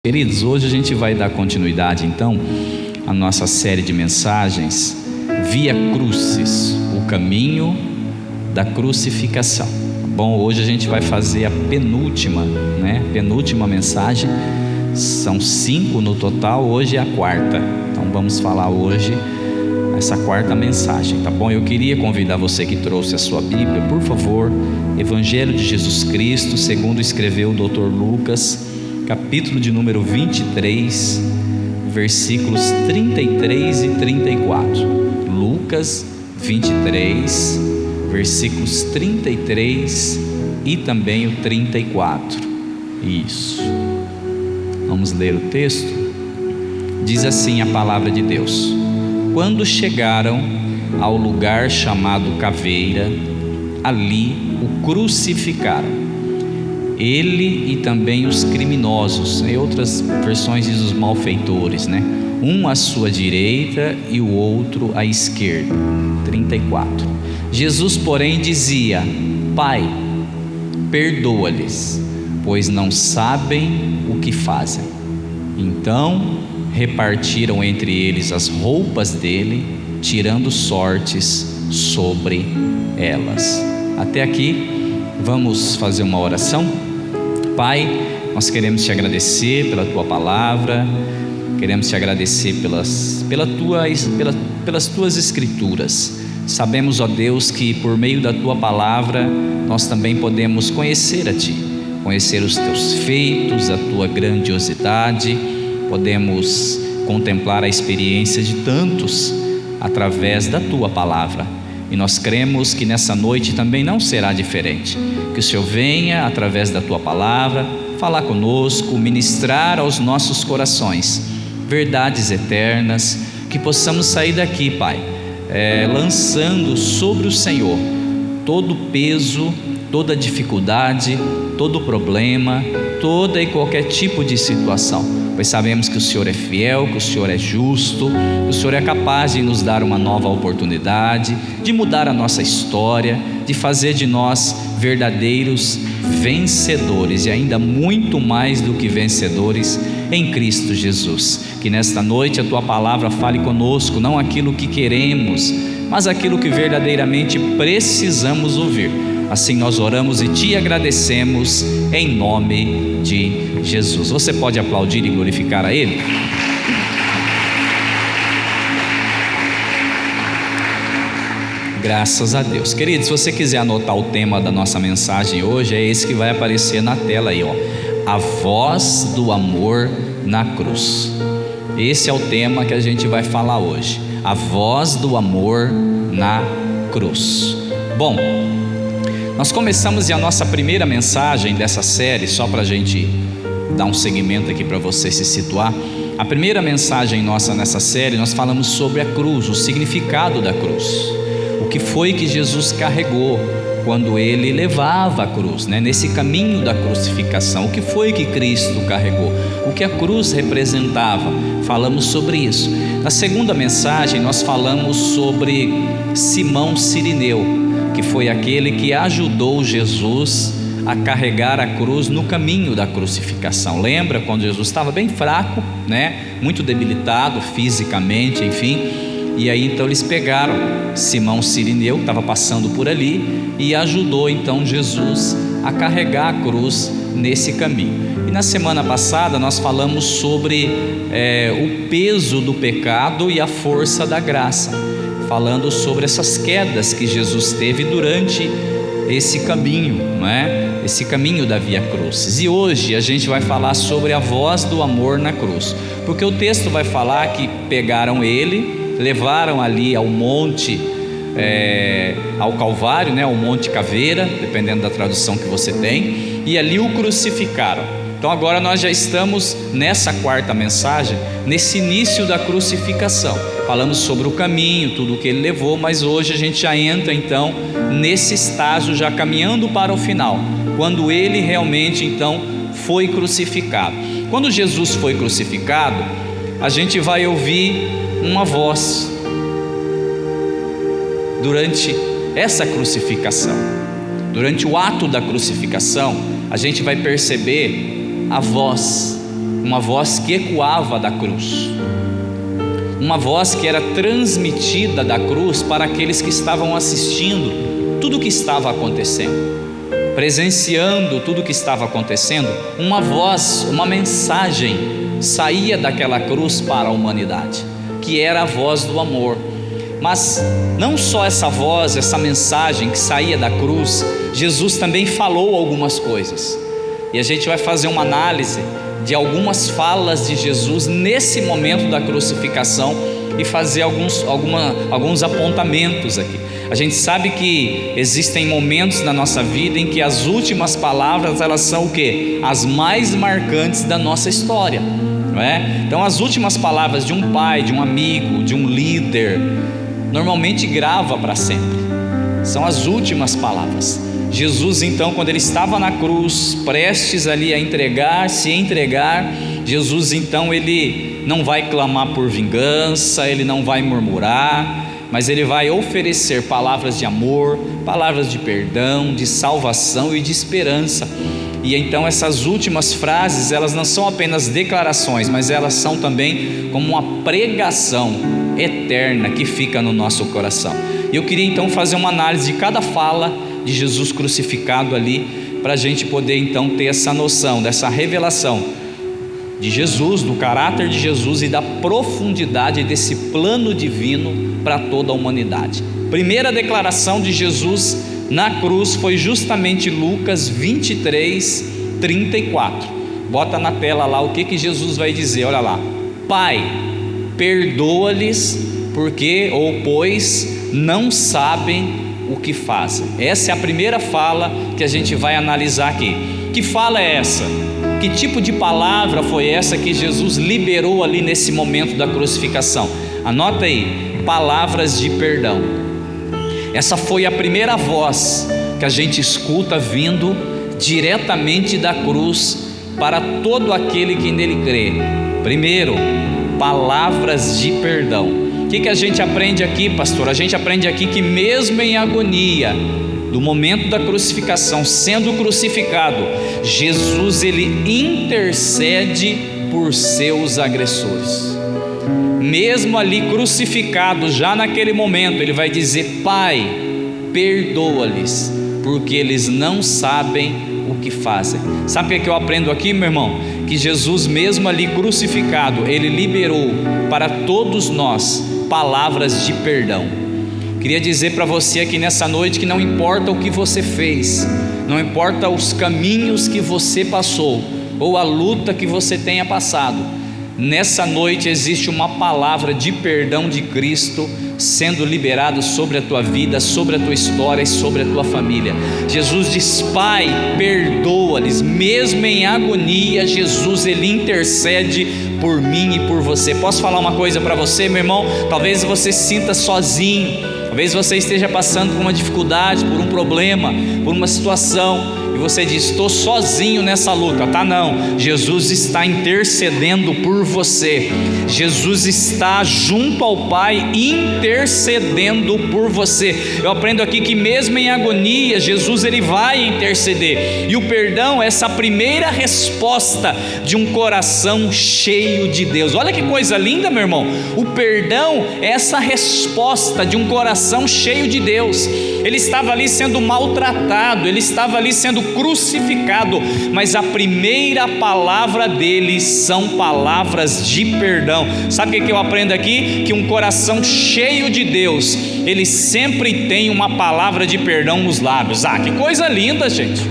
Queridos, hoje a gente vai dar continuidade então à nossa série de mensagens Via Crucis, o caminho da crucificação. Bom, hoje a gente vai fazer a penúltima mensagem. São 5 no total, hoje é a quarta. Então vamos falar hoje essa quarta mensagem, tá bom? Eu queria convidar você que trouxe a sua Bíblia, por favor, Evangelho de Jesus Cristo, segundo escreveu o Dr. Lucas, capítulo de número 23, versículos 33 e 34. Lucas 23, versículos 33 e também o 34. Isso. Vamos ler o texto. Diz assim a palavra de Deus: quando chegaram ao lugar chamado Caveira, ali o crucificaram, ele e também os criminosos. Em outras versões diz os malfeitores, um à sua direita e o outro à esquerda. 34. Jesus, porém, dizia: Pai, perdoa-lhes, pois não sabem o que fazem. Então repartiram entre eles as roupas dele, tirando sortes sobre elas. Até aqui, vamos fazer uma oração. Pai, nós queremos te agradecer pela tua palavra, queremos te agradecer pelas tuas escrituras. Sabemos, ó Deus, que por meio da tua palavra nós também podemos conhecer a ti, conhecer os teus feitos, a tua grandiosidade, podemos contemplar a experiência de tantos através da tua palavra. E nós cremos que nessa noite também não será diferente. Que o Senhor venha, através da Tua palavra, falar conosco, ministrar aos nossos corações verdades eternas, que possamos sair daqui, Pai, lançando sobre o Senhor todo o peso, toda a dificuldade, todo o problema, toda e qualquer tipo de situação, pois sabemos que o Senhor é fiel, que o Senhor é justo, que o Senhor é capaz de nos dar uma nova oportunidade, de mudar a nossa história, de fazer de nós verdadeiros vencedores e ainda muito mais do que vencedores em Cristo Jesus. Que nesta noite a Tua palavra fale conosco, não aquilo que queremos, mas aquilo que verdadeiramente precisamos ouvir. Assim nós oramos e te agradecemos em nome de Jesus. Você pode aplaudir e glorificar a Ele? Graças a Deus. Queridos, se você quiser anotar o tema da nossa mensagem hoje, é esse que vai aparecer na tela aí, a voz do amor na cruz. Esse é o tema que a gente vai falar hoje, a voz do amor na cruz. Bom, nós começamos a nossa primeira mensagem dessa série, só para a gente dar um segmento aqui para você se situar. A primeira mensagem nossa nessa série, nós falamos sobre a cruz, o significado da cruz, o que foi que Jesus carregou quando Ele levava a cruz, nesse caminho da crucificação. O que foi que Cristo carregou, o que a cruz representava, falamos sobre isso. Na segunda mensagem nós falamos sobre Simão Cirineu, que foi aquele que ajudou Jesus a carregar a cruz no caminho da crucificação. Lembra quando Jesus estava bem fraco, muito debilitado fisicamente, enfim, e aí então eles pegaram Simão Cirineu, que estava passando por ali, e ajudou então Jesus a carregar a cruz nesse caminho. E na semana passada nós falamos sobre o peso do pecado e a força da graça, falando sobre essas quedas que Jesus teve durante esse caminho, esse caminho da Via Crucis. E hoje a gente vai falar sobre a voz do amor na cruz, porque o texto vai falar que pegaram ele, levaram ali ao monte, ao Calvário, ao Monte Caveira, dependendo da tradução que você tem, e ali o crucificaram. Então agora nós já estamos nessa quarta mensagem, nesse início da crucificação. Falamos sobre o caminho, tudo o que ele levou, mas hoje a gente já entra então nesse estágio, já caminhando para o final, quando ele realmente então foi crucificado. Quando Jesus foi crucificado, a gente vai ouvir uma voz durante essa crucificação. Durante o ato da crucificação, a gente vai perceber a voz uma voz que ecoava da cruz, uma voz que era transmitida da cruz para aqueles que estavam assistindo tudo o que estava acontecendo, presenciando tudo o que estava acontecendo. Uma voz, uma mensagem saía daquela cruz para a humanidade, que era a voz do amor. Mas não só essa voz, essa mensagem que saía da cruz, Jesus também falou algumas coisas, e a gente vai fazer uma análise de algumas falas de Jesus nesse momento da crucificação e fazer alguns apontamentos aqui. A gente sabe que existem momentos na nossa vida em que as últimas palavras, elas são o quê? As mais marcantes da nossa história, não é? Então as últimas palavras de um pai, de um amigo, de um líder, normalmente grava para sempre, são as últimas palavras. Jesus então, quando ele estava na cruz, prestes ali a se entregar, Jesus então, ele não vai clamar por vingança, ele não vai murmurar, mas ele vai oferecer palavras de amor, palavras de perdão, de salvação e de esperança. E então essas últimas frases, elas não são apenas declarações, mas elas são também como uma pregação eterna que fica no nosso coração. E eu queria então fazer uma análise de cada fala de Jesus crucificado ali, para a gente poder então ter essa noção, dessa revelação de Jesus, do caráter de Jesus e da profundidade desse plano divino para toda a humanidade. Primeira declaração de Jesus na cruz foi justamente Lucas 23, 34. Bota na tela lá o que Jesus vai dizer, olha lá: Pai, perdoa-lhes, pois não sabem o que fazem. Essa é a primeira fala que a gente vai analisar aqui. Que fala é essa? Que tipo de palavra foi essa que Jesus liberou ali nesse momento da crucificação? Anota aí: palavras de perdão. Essa foi a primeira voz que a gente escuta vindo diretamente da cruz para todo aquele que nele crê. Primeiro, palavras de perdão. O que a gente aprende aqui, pastor? A gente aprende aqui que mesmo em agonia, do momento da crucificação, sendo crucificado, Jesus, ele intercede por seus agressores. Mesmo ali crucificado, já naquele momento, ele vai dizer: Pai, perdoa-lhes, porque eles não sabem o que fazem. Sabe o que eu aprendo aqui, meu irmão? Que Jesus, mesmo ali crucificado, ele liberou para todos nós palavras de perdão. Queria dizer para você aqui nessa noite que não importa o que você fez, não importa os caminhos que você passou ou a luta que você tenha passado, nessa noite existe uma palavra de perdão de Cristo sendo liberado sobre a tua vida, sobre a tua história e sobre a tua família. Jesus diz: Pai, perdoa-lhes. Mesmo em agonia, Jesus, ele intercede por mim e por você. Posso falar uma coisa para você, meu irmão? Talvez você se sinta sozinho, talvez você esteja passando por uma dificuldade, por um problema, por uma situação, e você diz: estou sozinho nessa luta. Tá, não, Jesus está intercedendo por você. Jesus está junto ao Pai intercedendo por você. Eu aprendo aqui que mesmo em agonia, Jesus, ele vai interceder. E o perdão é essa primeira resposta de um coração cheio de Deus. Olha que coisa linda, meu irmão. O perdão é essa resposta de um coração cheio de Deus. Ele estava ali sendo maltratado, ele estava ali sendo crucificado, mas a primeira palavra dele são palavras de perdão. Sabe o que eu aprendo aqui? Que um coração cheio de Deus, ele sempre tem uma palavra de perdão nos lábios. Que coisa linda, gente.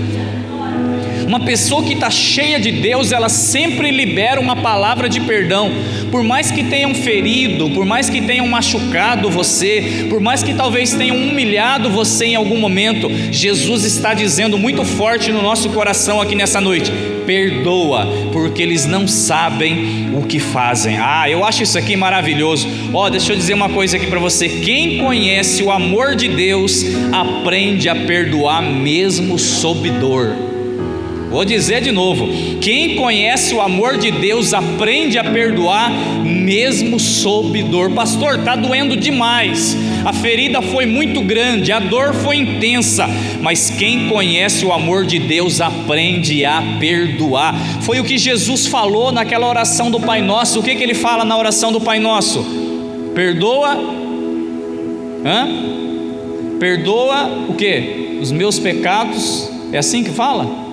Uma pessoa que está cheia de Deus, ela sempre libera uma palavra de perdão. Por mais que tenham ferido, por mais que tenham machucado você, por mais que talvez tenham humilhado você em algum momento, Jesus está dizendo muito forte no nosso coração aqui nessa noite: perdoa, porque eles não sabem o que fazem. Eu acho isso aqui maravilhoso. Deixa eu dizer uma coisa aqui para você: quem conhece o amor de Deus aprende a perdoar mesmo sob dor. Vou dizer de novo: quem conhece o amor de Deus aprende a perdoar mesmo sob dor. Pastor, está doendo demais, a ferida foi muito grande, a dor foi intensa, mas quem conhece o amor de Deus aprende a perdoar. Foi o que Jesus falou naquela oração do Pai Nosso. O que ele fala na oração do Pai Nosso? Perdoa, perdoa o quê? Os meus pecados. É assim que fala?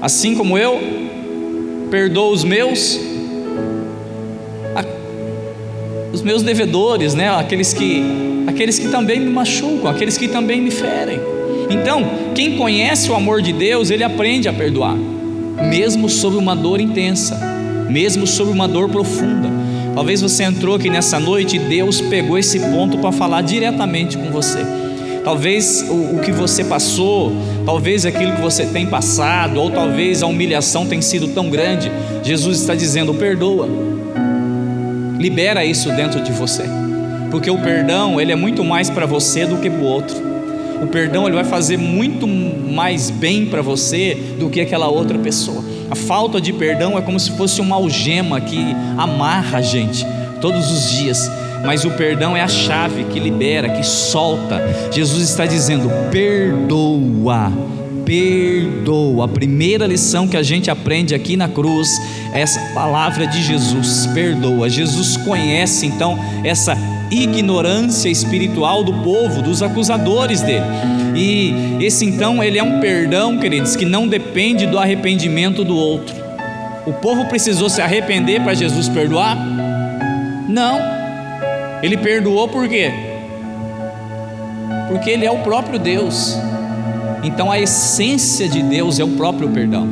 Assim como eu perdoo os meus devedores, né? Aqueles que também me machucam, aqueles que também me ferem. Então, quem conhece o amor de Deus, ele aprende a perdoar, mesmo sob uma dor intensa, mesmo sob uma dor profunda. Talvez você entrou aqui nessa noite e Deus pegou esse ponto para falar diretamente com você. Talvez o que você passou, talvez aquilo que você tem passado, ou talvez a humilhação tenha sido tão grande. Jesus está dizendo: perdoa, libera isso dentro de você, porque o perdão, ele é muito mais para você do que para o outro. O perdão, ele vai fazer muito mais bem para você do que aquela outra pessoa. A falta de perdão é como se fosse uma algema que amarra a gente todos os dias, mas o perdão é a chave que libera, que solta. Jesus está dizendo: perdoa, perdoa. A primeira lição que a gente aprende aqui na cruz é essa palavra de Jesus: perdoa. Jesus conhece então essa ignorância espiritual do povo, dos acusadores dele, e esse então, ele é um perdão, queridos, que não depende do arrependimento do outro. O povo precisou se arrepender para Jesus perdoar? Não. Ele perdoou por quê? Porque ele é o próprio Deus. Então a essência de Deus é o próprio perdão.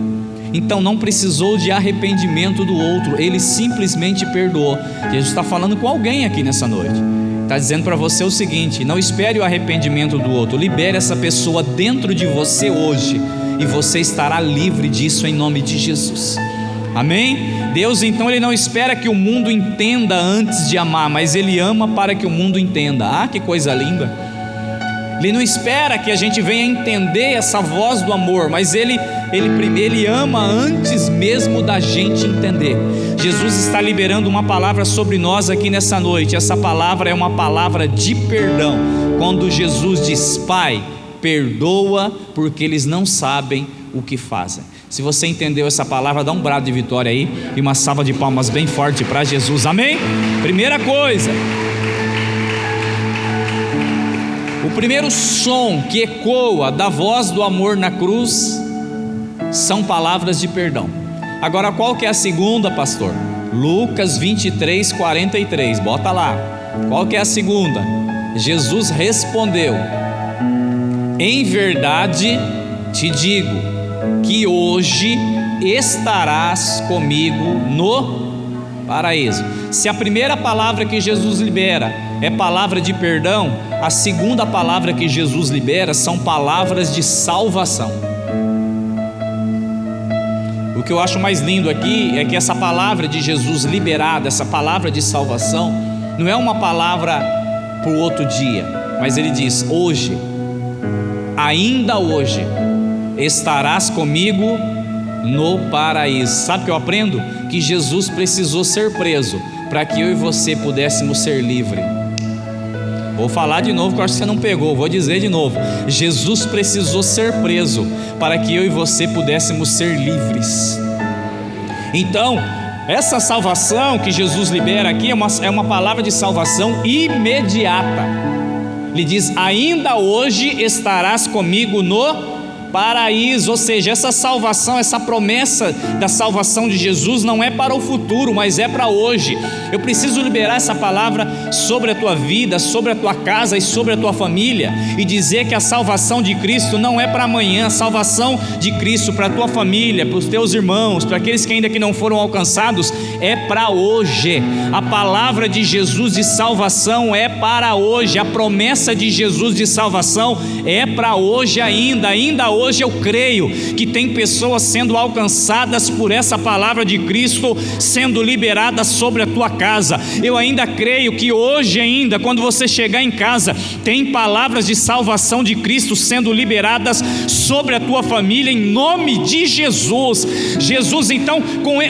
Então não precisou de arrependimento do outro, ele simplesmente perdoou. Jesus está falando com alguém aqui nessa noite, está dizendo para você o seguinte: não espere o arrependimento do outro, libere essa pessoa dentro de você hoje, e você estará livre disso em nome de Jesus. Amém? Deus então, ele não espera que o mundo entenda antes de amar, mas ele ama para que o mundo entenda. Ah, que coisa linda! Ele não espera que a gente venha entender essa voz do amor, mas ele ama antes mesmo da gente entender. Jesus está liberando uma palavra sobre nós aqui nessa noite. Essa palavra é uma palavra de perdão. Quando Jesus diz: Pai, perdoa, porque eles não sabem o que fazem. Se você entendeu essa palavra, dá um brado de vitória aí e uma salva de palmas bem forte para Jesus. Amém? Primeira coisa, o primeiro som que ecoa da voz do amor na cruz são palavras de perdão. Agora, qual que é a segunda, pastor? Lucas 23, 43, bota lá. Qual que é a segunda? Jesus respondeu: em verdade te digo que hoje estarás comigo no paraíso. Se a primeira palavra que Jesus libera é palavra de perdão, a segunda palavra que Jesus libera são palavras de salvação. O que eu acho mais lindo aqui é que essa palavra de Jesus liberada, essa palavra de salvação, não é uma palavra para o outro dia, mas ele diz: hoje, ainda hoje, estarás comigo no paraíso. Sabe o que eu aprendo? Que Jesus precisou ser preso para que eu e você pudéssemos ser livres. Vou falar de novo, que eu acho que você não pegou, vou dizer de novo: Jesus precisou ser preso para que eu e você pudéssemos ser livres. Então, essa salvação que Jesus libera aqui é uma palavra de salvação imediata. Ele diz: ainda hoje estarás comigo no paraíso. Ou seja, essa salvação, essa promessa da salvação de Jesus não é para o futuro, mas é para hoje. Eu preciso liberar essa palavra sobre a tua vida, sobre a tua casa e sobre a tua família, e dizer que a salvação de Cristo não é para amanhã. A salvação de Cristo para a tua família, para os teus irmãos, para aqueles que ainda que não foram alcançados, é para hoje. A palavra de Jesus de salvação é para hoje. A promessa de Jesus de salvação é para hoje ainda hoje eu creio que tem pessoas sendo alcançadas por essa palavra de Cristo, sendo liberadas sobre a tua casa. Eu ainda creio que hoje ainda, quando você chegar em casa, tem palavras de salvação de Cristo sendo liberadas sobre a tua família, em nome de Jesus. Jesus, então,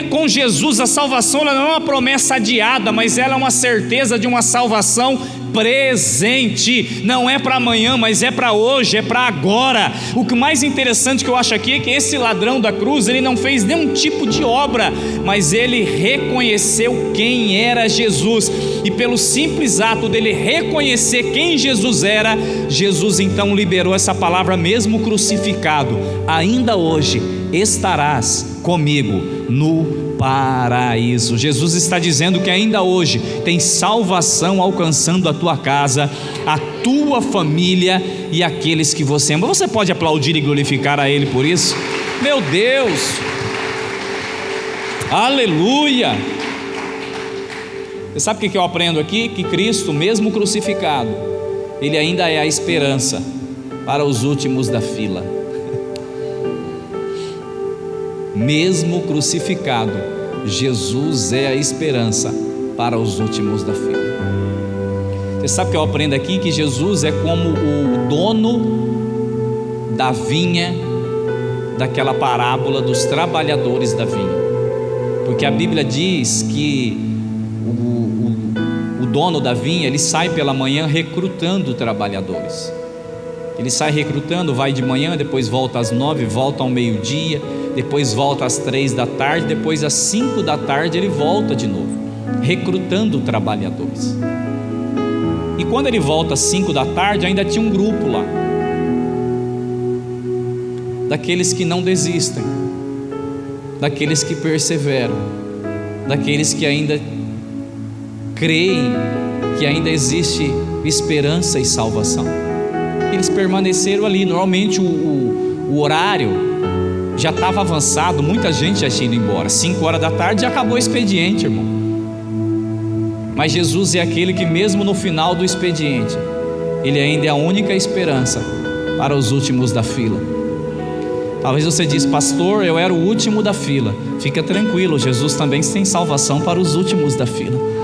com Jesus, a salvação ela não é uma promessa adiada, mas ela é uma certeza de uma salvação presente. Não é para amanhã, mas é para hoje, é para agora. O que mais interessante que eu acho aqui é que esse ladrão da cruz, ele não fez nenhum tipo de obra, mas ele reconheceu quem era Jesus, e pelo simples ato dele reconhecer quem Jesus era, Jesus então liberou essa palavra: mesmo crucificado, ainda hoje estarás comigo no paraíso. Jesus está dizendo que ainda hoje tem salvação alcançando a tua casa, a tua família e aqueles que você ama. Você pode aplaudir e glorificar a Ele por isso? Meu Deus, aleluia! Você sabe o que eu aprendo aqui? Que Cristo, mesmo crucificado, Ele ainda é a esperança para os últimos da fila. Mesmo crucificado, Jesus é a esperança para os últimos da fila. Você sabe o que eu aprendo aqui? Que Jesus é como o dono da vinha, daquela parábola dos trabalhadores da vinha. Porque a Bíblia diz que o dono da vinha, ele sai pela manhã recrutando trabalhadores. Ele sai recrutando, vai de manhã, depois volta às 9, volta ao meio-dia, depois volta às 3 da tarde, depois às 5 da tarde ele volta de novo, recrutando trabalhadores. E quando ele volta às 5 da tarde, ainda tinha um grupo lá, daqueles que não desistem, daqueles que perseveram, daqueles que ainda creem que ainda existe esperança e salvação. Eles permaneceram ali. Normalmente o horário já estava avançado, muita gente já tinha ido embora. 5 horas da tarde já acabou o expediente, irmão. Mas Jesus é aquele que mesmo no final do expediente, Ele ainda é a única esperança para os últimos da fila. Talvez você diz: pastor, eu era o último da fila. Fica tranquilo, Jesus também tem salvação para os últimos da fila.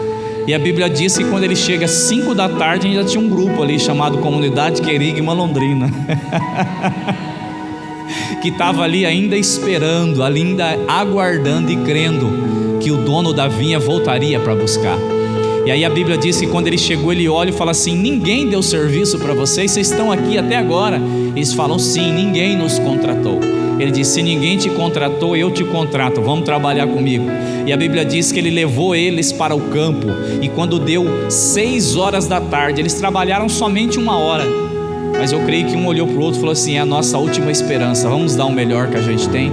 E a Bíblia diz que quando ele chega às 5 da tarde, ainda tinha um grupo ali chamado Comunidade Querigma Londrina que estava ali ainda esperando, ainda aguardando e crendo que o dono da vinha voltaria para buscar. E aí a Bíblia diz que quando ele chegou, ele olha e fala assim: ninguém deu serviço para vocês? Vocês estão aqui até agora? Eles falam: sim, ninguém nos contratou. Ele diz: se ninguém te contratou, eu te contrato, vamos trabalhar comigo. E a Bíblia diz que ele levou eles para o campo, e quando deu 6 horas da tarde, eles trabalharam somente 1 hora, mas eu creio que um olhou para o outro e falou assim: é a nossa última esperança, vamos dar o melhor que a gente tem.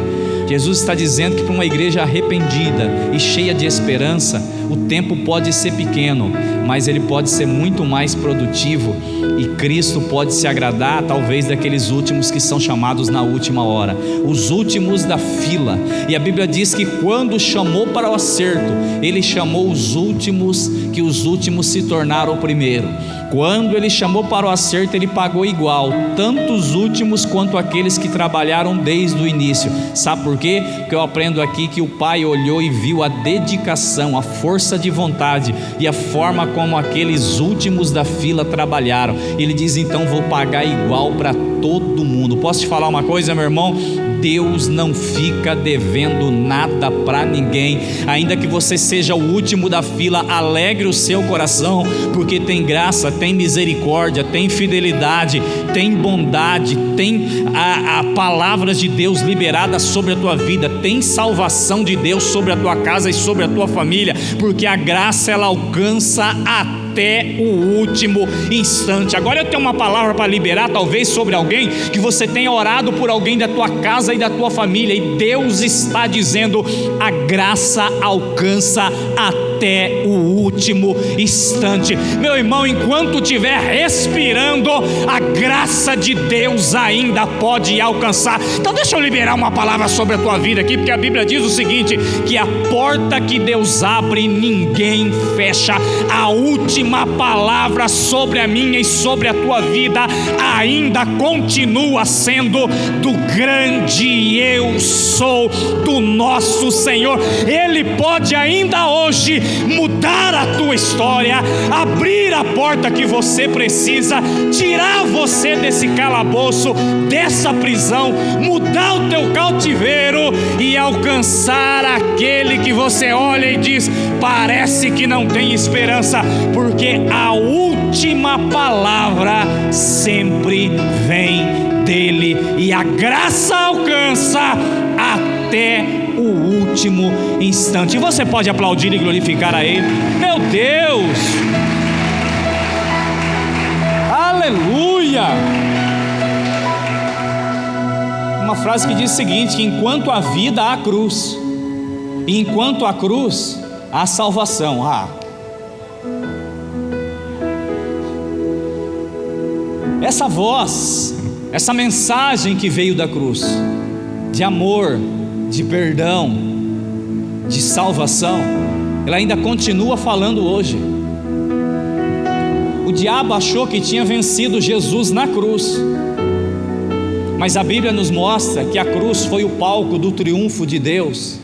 Jesus está dizendo que para uma igreja arrependida e cheia de esperança, o tempo pode ser pequeno, mas ele pode ser muito mais produtivo, e Cristo pode se agradar talvez daqueles últimos que são chamados na última hora, os últimos da fila. E a Bíblia diz que quando chamou para o acerto, ele chamou os últimos, que os últimos se tornaram o primeiro. Quando ele chamou para o acerto, ele pagou igual, tanto os últimos quanto aqueles que trabalharam desde o início. Sabe por quê? Porque eu aprendo aqui que o Pai olhou e viu a dedicação, a força de vontade e a forma como aqueles últimos da fila trabalharam. Ele diz: então vou pagar igual para todo mundo. Posso te falar uma coisa, meu irmão? Deus não fica devendo nada para ninguém. Ainda que você seja o último da fila, alegre o seu coração, porque tem graça, tem misericórdia, tem fidelidade, tem bondade, tem a palavras de Deus liberadas sobre a tua vida, tem salvação de Deus sobre a tua casa e sobre a tua família, porque a graça ela alcança até o último instante. Agora eu tenho uma palavra para liberar, talvez sobre alguém, que você tenha orado por alguém da tua casa e da tua família, e Deus está dizendo: a graça alcança até o último instante. Meu irmão, enquanto estiver respirando, a graça de Deus ainda pode alcançar. Então deixa eu liberar uma palavra sobre a tua vida aqui, porque a Bíblia diz o seguinte: que a porta que Deus abre, ninguém fecha. A última última palavra sobre a minha e sobre a tua vida ainda continua sendo do grande eu sou do nosso Senhor. Ele pode ainda hoje mudar a tua história, abrir a porta que você precisa, tirar você desse calabouço, dessa prisão, mudar o teu cativeiro e alcançar aquele que você olha e diz: parece que não tem esperança, porque a última palavra sempre vem dele e a graça alcança até o último instante. Você pode aplaudir e glorificar a ele. Meu Deus, aleluia. Uma frase que diz o seguinte: que enquanto há vida há cruz, e enquanto há cruz há salvação. Essa voz, essa mensagem que veio da cruz, de amor, de perdão, de salvação, ela ainda continua falando hoje. O diabo achou que tinha vencido Jesus na cruz, mas a Bíblia nos mostra que a cruz foi o palco do triunfo de Deus,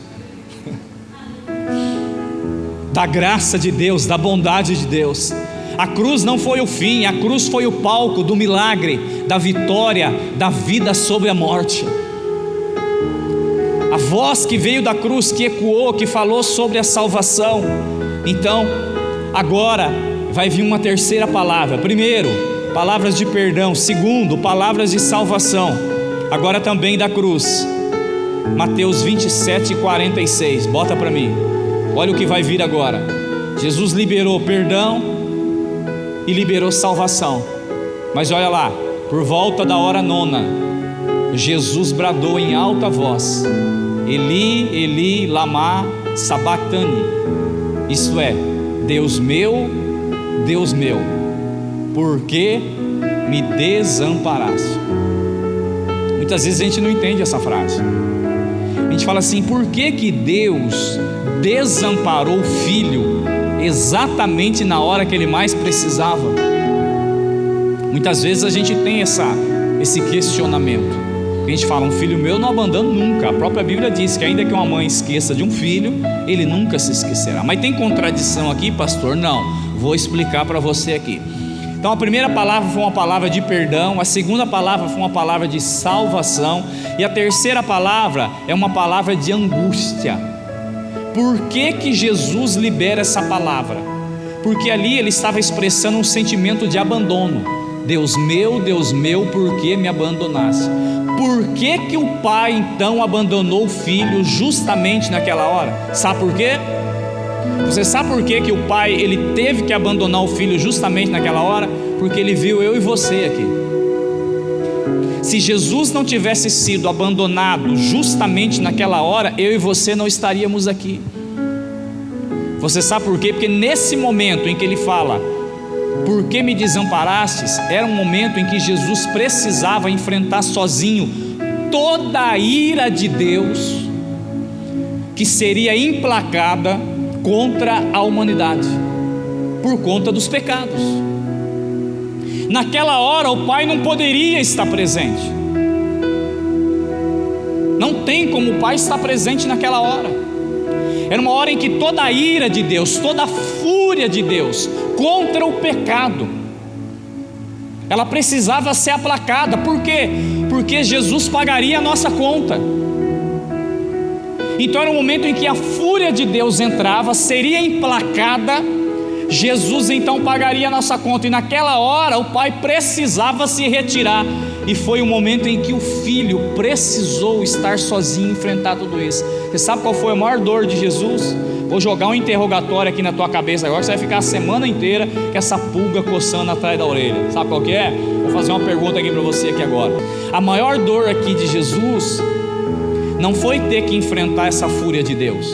da graça de Deus, da bondade de Deus. A cruz não foi o fim, a cruz foi o palco do milagre, da vitória, da vida sobre a morte. A voz que veio da cruz, que ecoou, que falou sobre a salvação. Então, agora vai vir uma terceira palavra. Primeiro, palavras de perdão. Segundo, palavras de salvação. Agora também da cruz. Mateus 27:46. Bota para mim. Olha o que vai vir agora. Jesus liberou perdão e liberou salvação. Mas olha lá, por volta da hora 9, Jesus bradou em alta voz: Eli, Eli, lama sabachthani. Isto é: Deus meu, por que me desamparaste? Muitas vezes a gente não entende essa frase. A gente fala assim: por que Deus desamparou o filho exatamente na hora que ele mais precisava? Muitas vezes a gente tem esse questionamento. A gente fala: um filho meu não abandono nunca. A própria Bíblia diz que ainda que uma mãe esqueça de um filho, ele nunca se esquecerá. Mas tem contradição aqui, pastor? Não, vou explicar para você aqui. Então a primeira palavra foi uma palavra de perdão, a segunda palavra foi uma palavra de salvação, e a terceira palavra é uma palavra de angústia. Por que Jesus libera essa palavra? Porque ali ele estava expressando um sentimento de abandono. Deus meu, por que me abandonaste? Por que o pai então abandonou o filho justamente naquela hora? Sabe por quê? Você sabe por que o pai ele teve que abandonar o filho justamente naquela hora? Porque ele viu eu e você aqui. Se Jesus não tivesse sido abandonado justamente naquela hora, eu e você não estaríamos aqui. Você sabe por quê? Porque nesse momento em que ele fala: por que me desamparastes? Era um momento em que Jesus precisava enfrentar sozinho toda a ira de Deus, que seria implacada contra a humanidade, por conta dos pecados. Naquela hora o pai não poderia estar presente. Não tem como o pai estar presente naquela hora. Era uma hora em que toda a ira de Deus, toda a fúria de Deus contra o pecado, ela precisava ser aplacada. Por quê? Porque Jesus pagaria a nossa conta. Então era um momento em que a fúria de Deus entrava, seria emplacada, Jesus então pagaria a nossa conta, e naquela hora o pai precisava se retirar, e foi o momento em que o filho precisou estar sozinho, enfrentar tudo isso. Você sabe qual foi a maior dor de Jesus? Vou jogar um interrogatório aqui na tua cabeça agora, você vai ficar a semana inteira com essa pulga coçando atrás da orelha. Sabe qual que é? Vou fazer uma pergunta aqui para você aqui agora. A maior dor aqui de Jesus não foi ter que enfrentar essa fúria de Deus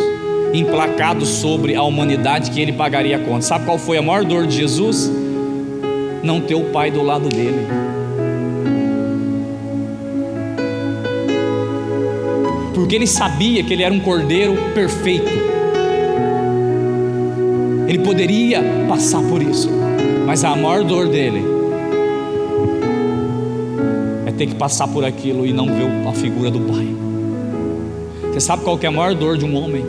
implacado sobre a humanidade, que ele pagaria a conta. Sabe qual foi a maior dor de Jesus? Não ter o pai do lado dele. Porque ele sabia que ele era um cordeiro perfeito. Ele poderia passar por isso, mas a maior dor dele é ter que passar por aquilo e não ver a figura do Pai. Você sabe qual que é a maior dor de um homem?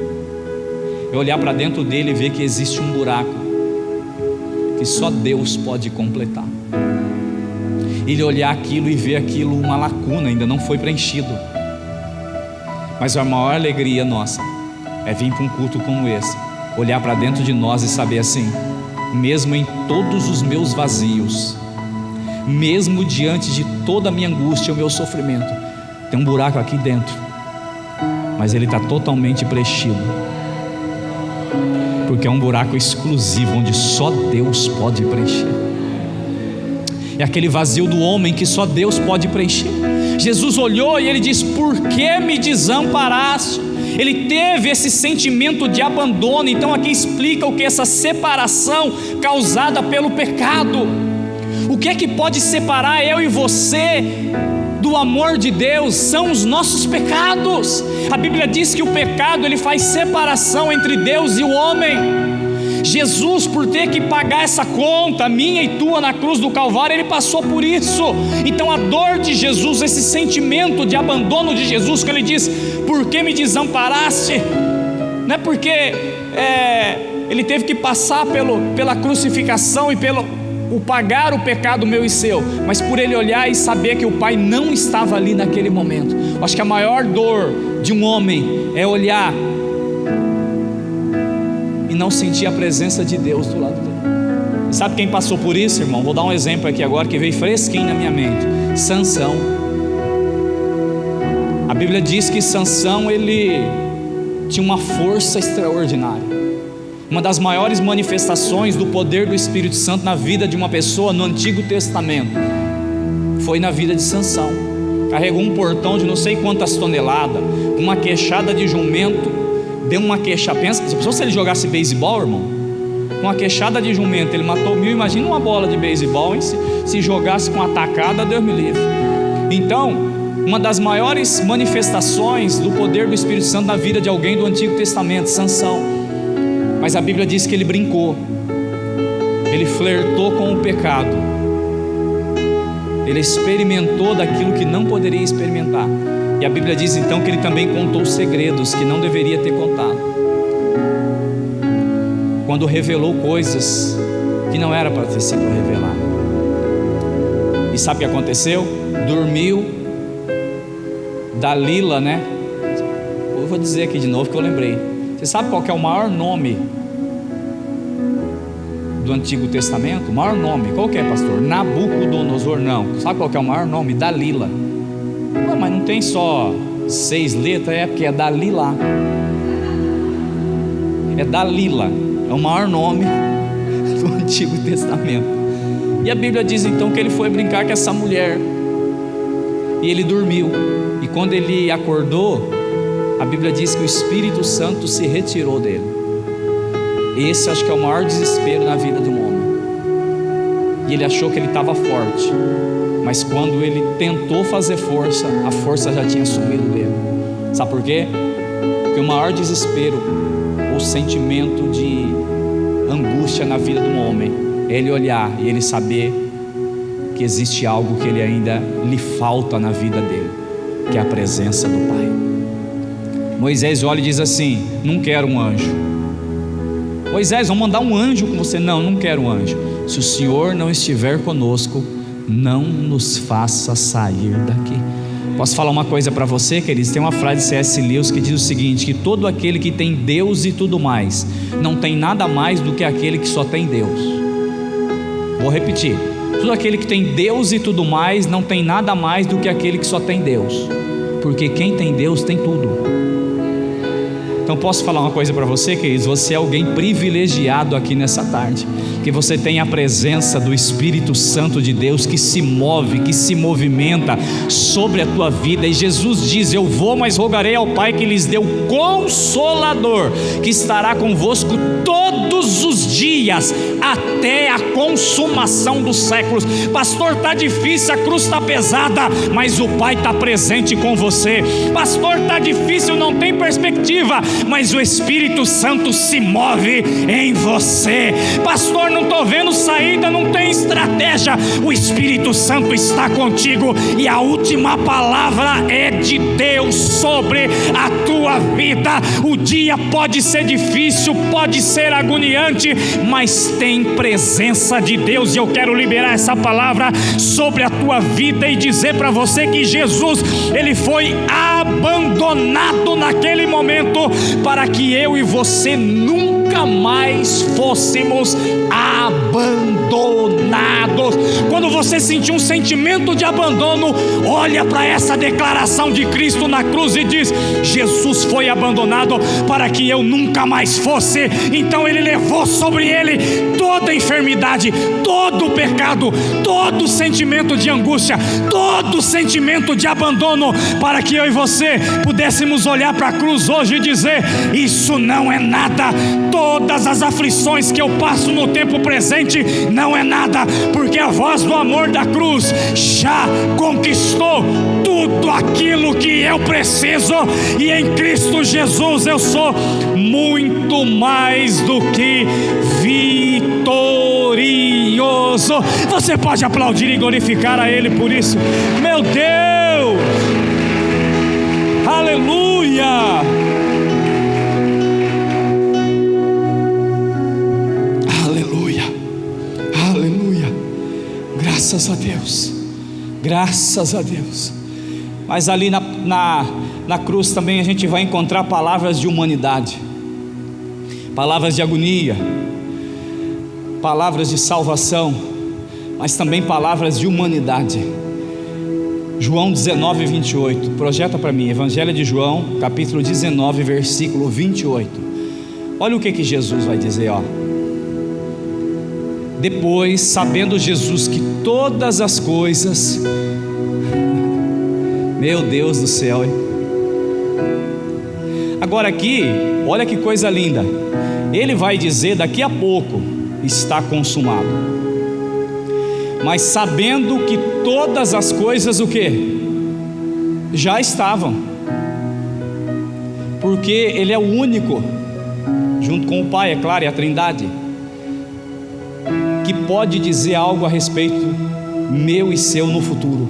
É olhar para dentro dele e ver que existe um buraco que só Deus pode completar. Ele olhar aquilo e ver aquilo, uma lacuna, ainda não foi preenchido. Mas a maior alegria nossa é vir para um culto como esse, olhar para dentro de nós e saber assim: mesmo em todos os meus vazios, mesmo diante de toda a minha angústia, o meu sofrimento, tem um buraco aqui dentro, mas ele está totalmente preenchido, porque é um buraco exclusivo, onde só Deus pode preencher. É aquele vazio do homem que só Deus pode preencher. Jesus olhou e ele disse: por que me desamparaste? Ele teve esse sentimento de abandono. Então aqui explica o que é essa separação causada pelo pecado. O que é que pode separar eu e você do amor de Deus? São os nossos pecados. A Bíblia diz que o pecado, ele faz separação entre Deus e o homem. Jesus, por ter que pagar essa conta minha e tua na cruz do Calvário, ele passou por isso. Então a dor de Jesus, esse sentimento de abandono de Jesus, que ele diz: por que me desamparaste? Não é porque ele teve que passar pela crucificação e pelo pagar o pecado meu e seu, mas por ele olhar e saber que o Pai não estava ali naquele momento. Eu acho que a maior dor de um homem é olhar e não sentir a presença de Deus do lado dele. Sabe quem passou por isso, irmão? Vou dar um exemplo aqui agora que veio fresquinho na minha mente: Sansão. A Bíblia diz que Sansão, ele tinha uma força extraordinária. Uma das maiores manifestações do poder do Espírito Santo na vida de uma pessoa no Antigo Testamento foi na vida de Sansão. Carregou um portão de não sei quantas toneladas, uma queixada de jumento, deu uma queixada. Pensa, se ele jogasse beisebol, irmão, com uma queixada de jumento ele matou 1000. Imagina uma bola de beisebol, se jogasse com uma tacada, Deus me livre. Então, uma das maiores manifestações do poder do Espírito Santo na vida de alguém do Antigo Testamento, Sansão. Mas a Bíblia diz que ele brincou, ele flertou com o pecado, ele experimentou daquilo que não poderia experimentar. E a Bíblia diz então que ele também contou segredos que não deveria ter contado, quando revelou coisas que não era para ter sido revelado. E sabe o que aconteceu? Dormiu. Dalila, né? Eu vou dizer aqui de novo que eu lembrei. Você sabe qual que é o maior nome do Antigo Testamento? O maior nome, qual que é, pastor? Nabucodonosor, não. Sabe qual que é o maior nome? Dalila. Não, mas não tem só 6 letras, é porque é Dalila. É Dalila, é o maior nome do Antigo Testamento. E a Bíblia diz então que ele foi brincar com essa mulher, e ele dormiu, e quando ele acordou, a Bíblia diz que o Espírito Santo se retirou dele. Esse acho que é o maior desespero na vida de um homem. E ele achou que ele estava forte, mas quando ele tentou fazer força, a força já tinha sumido dele. Sabe por quê? Porque o maior desespero, o sentimento de angústia na vida de um homem, é ele olhar e ele saber que existe algo que ele ainda lhe falta na vida dele, que é a presença do Pai. Moisés olha e diz assim: não quero um anjo. Moisés, vamos mandar um anjo com você. Não, não quero um anjo. Se o Senhor não estiver conosco, não nos faça sair daqui. Posso falar uma coisa para você, queridos? Tem uma frase de C.S. Lewis que diz o seguinte: que todo aquele que tem Deus e tudo mais, não tem nada mais do que aquele que só tem Deus. Vou repetir: todo aquele que tem Deus e tudo mais, não tem nada mais do que aquele que só tem Deus. Porque quem tem Deus tem tudo. Então posso falar uma coisa para você, queridos? Você é alguém privilegiado aqui nessa tarde, que você tem a presença do Espírito Santo de Deus que se move, que se movimenta sobre a tua vida. E Jesus diz: eu vou, mas rogarei ao Pai que lhes dê o Consolador, que estará convosco todos os dias, até a consumação dos séculos. Pastor, está difícil, a cruz está pesada, mas o Pai está presente com você. Pastor, está difícil, não tem perspectiva, mas o Espírito Santo se move em você. Pastor, não estou vendo saída, não tem estratégia. O Espírito Santo está contigo e a última palavra é de Deus sobre a tua vida. O dia pode ser difícil, pode ser agoniante, mas tem presença de Deus, e eu quero liberar essa palavra sobre a tua vida e dizer para você que Jesus, ele foi abandonado naquele momento para que eu e você nunca mais fôssemos abandonados. Quando você sentir um sentimento de abandono, olha para essa declaração de Cristo na cruz e diz: Jesus foi abandonado para que eu nunca mais fosse. Então ele levou sobre ele toda a enfermidade, todo o pecado, todo o sentimento de angústia, todo o sentimento de abandono, para que eu e você pudéssemos olhar para a cruz hoje e dizer: isso não é nada. Todas as aflições que eu passo no tempo presente não é nada, porque a voz do amor da cruz já conquistou tudo aquilo que eu preciso, e em Cristo Jesus eu sou muito mais do que vitorioso. Você pode aplaudir e glorificar a Ele por isso? Meu Deus, aleluia, aleluia, aleluia. Graças a Deus, graças a Deus. Mas ali na cruz também a gente vai encontrar palavras de humanidade, palavras de agonia, palavras de salvação, mas também palavras de humanidade. João 19, 28, projeta para mim, Evangelho de João, capítulo 19, versículo 28. Olha o que Jesus vai dizer, ó. Depois, sabendo Jesus que todas as coisas, meu Deus do céu, hein? Agora aqui, olha que coisa linda. Ele vai dizer daqui a pouco: está consumado. Mas sabendo que todas as coisas, o que? Já estavam. Porque Ele é o único, junto com o Pai, é claro, e a Trindade, que pode dizer algo a respeito meu e seu no futuro.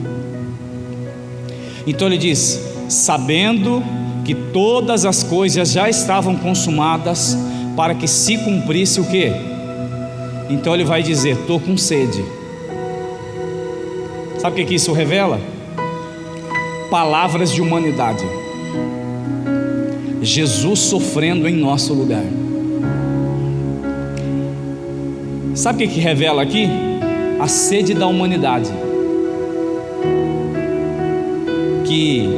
Então Ele diz: sabendo que todas as coisas já estavam consumadas, para que se cumprisse o quê? Então Ele vai dizer: estou com sede. Sabe o que isso revela? Palavras de humanidade. Jesus sofrendo em nosso lugar. Sabe o que revela aqui? A sede da humanidade, que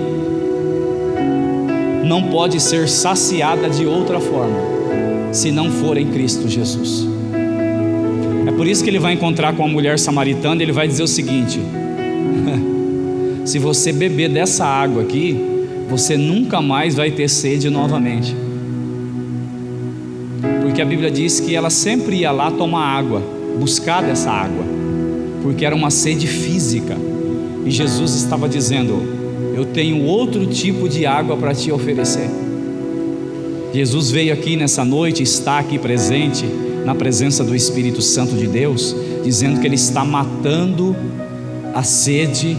não pode ser saciada de outra forma, se não for em Cristo Jesus. É por isso que ele vai encontrar com a mulher samaritana e ele vai dizer o seguinte: se você beber dessa água aqui, você nunca mais vai ter sede novamente. Porque a Bíblia diz que ela sempre ia lá tomar água, buscar dessa água, porque era uma sede física. E Jesus estava dizendo: eu tenho outro tipo de água para te oferecer. Jesus veio aqui nessa noite, está aqui presente, na presença do Espírito Santo de Deus, dizendo que Ele está matando a sede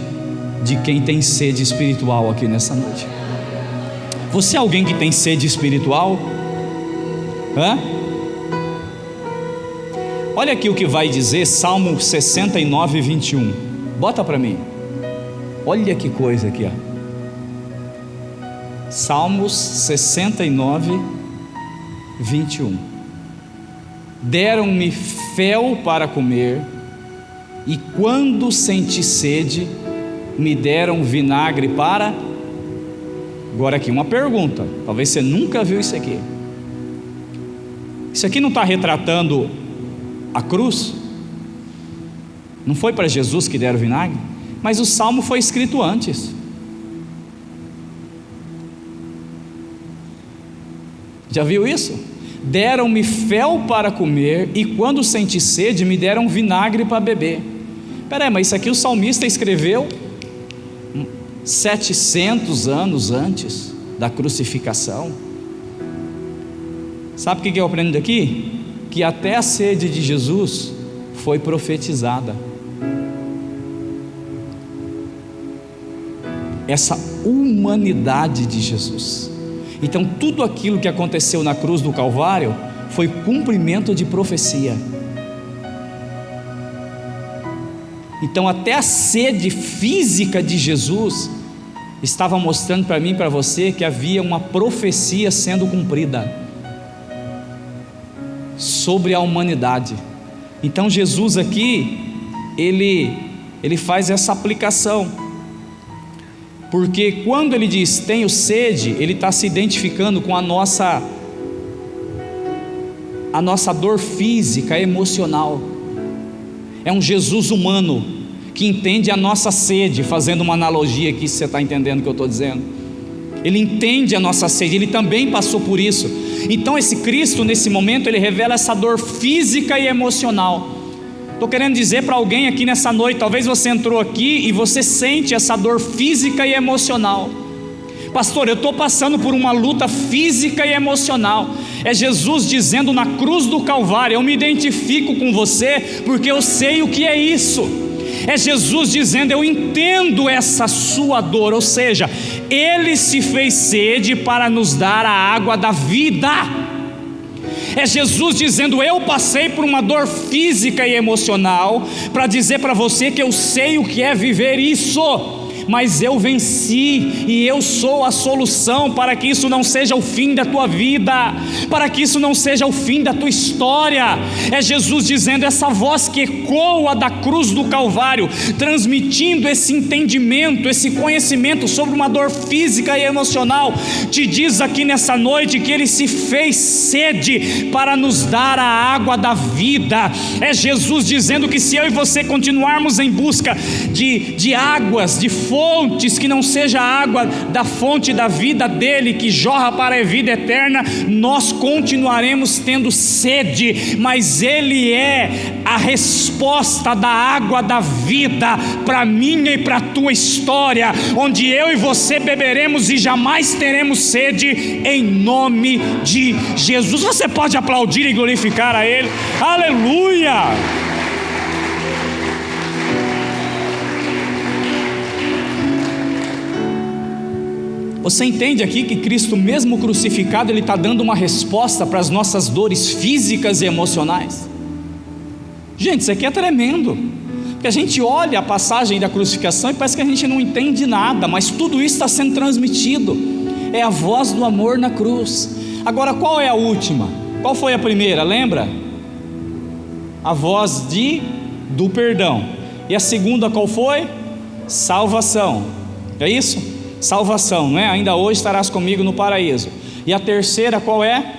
de quem tem sede espiritual aqui nessa noite. Você é alguém que tem sede espiritual? Hã? Olha aqui o que vai dizer Salmo 69, 21. Bota para mim. Olha que coisa aqui, ó. Salmos 69, 21. Deram-me fel para comer, e quando senti sede, me deram vinagre para... Agora aqui uma pergunta, talvez você nunca viu isso aqui. Isso aqui não está retratando a cruz? Não foi para Jesus que deram vinagre? Mas o salmo foi escrito antes. Já viu isso? Deram-me fel para comer, e quando senti sede, me deram vinagre para beber. Peraí, mas isso aqui o salmista escreveu 700 anos antes da crucificação. Sabe o que eu aprendo daqui? Que até a sede de Jesus foi profetizada. Essa humanidade de Jesus. Então tudo aquilo que aconteceu na cruz do Calvário foi cumprimento de profecia. Então até a sede física de Jesus estava mostrando para mim e para você que havia uma profecia sendo cumprida sobre a humanidade. Então Jesus aqui, ele faz essa aplicação, porque quando ele diz tenho sede, ele está se identificando com a nossa dor física, emocional. É um Jesus humano que entende a nossa sede, fazendo uma analogia aqui, se você está entendendo o que eu estou dizendo. Ele entende a nossa sede, ele também passou por isso. Então esse Cristo, nesse momento, ele revela essa dor física e emocional. Estou querendo dizer para alguém aqui nessa noite, talvez você entrou aqui e você sente essa dor física e emocional. Pastor, eu estou passando por uma luta física e emocional. É Jesus dizendo na cruz do Calvário: eu me identifico com você porque eu sei o que é isso. É Jesus dizendo: eu entendo essa sua dor. Ou seja, Ele se fez sede para nos dar a água da vida. É Jesus dizendo: eu passei por uma dor física e emocional para dizer para você que eu sei o que é viver isso, mas eu venci e eu sou a solução para que isso não seja o fim da tua vida, para que isso não seja o fim da tua história. É Jesus dizendo, essa voz que ecoa da cruz do Calvário, transmitindo esse entendimento, esse conhecimento sobre uma dor física e emocional, te diz aqui nessa noite que Ele se fez sede para nos dar a água da vida. É Jesus dizendo que se eu e você continuarmos em busca de águas, de fontes, que não seja a água da fonte da vida dele, que jorra para a vida eterna, nós continuaremos tendo sede, mas Ele é a resposta da água da vida para a minha e para a tua história, onde eu e você beberemos e jamais teremos sede, em nome de Jesus. Você pode aplaudir e glorificar a Ele? Aleluia! Você entende aqui que Cristo, mesmo crucificado, Ele está dando uma resposta para as nossas dores físicas e emocionais? Gente, isso aqui é tremendo, porque a gente olha a passagem da crucificação e parece que a gente não entende nada, mas tudo isso está sendo transmitido. É a voz do amor na cruz. Agora, qual é a última? Qual foi a primeira? Lembra? A voz do perdão. E a segunda qual foi? Salvação. É isso? Salvação, não é? Ainda hoje estarás comigo no paraíso. E a terceira qual é?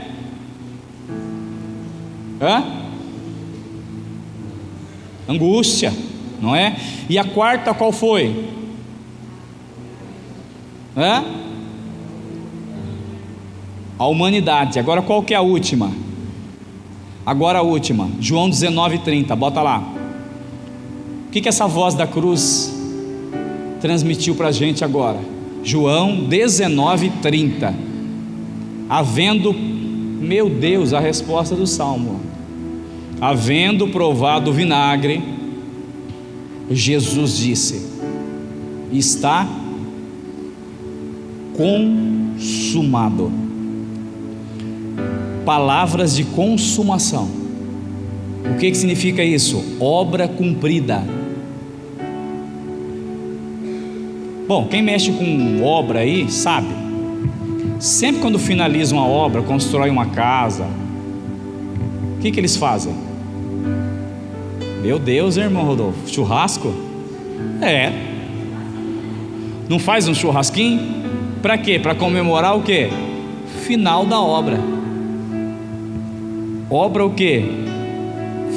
Angústia, não é? E a quarta qual foi? A humanidade. Agora qual que é a última? Agora a última, João 19:30, bota lá. O que essa voz da cruz transmitiu para a gente agora? João 19:30. Havendo, meu Deus, a resposta do Salmo. Havendo provado o vinagre, Jesus disse: está consumado. Palavras de consumação. O que significa isso? Obra cumprida. Bom, quem mexe com obra aí sabe, sempre quando finaliza uma obra, constrói uma casa, o que eles fazem? Meu Deus, irmão Rodolfo, churrasco? Não faz um churrasquinho? Para quê? Para comemorar o quê? Final da obra. Obra o quê?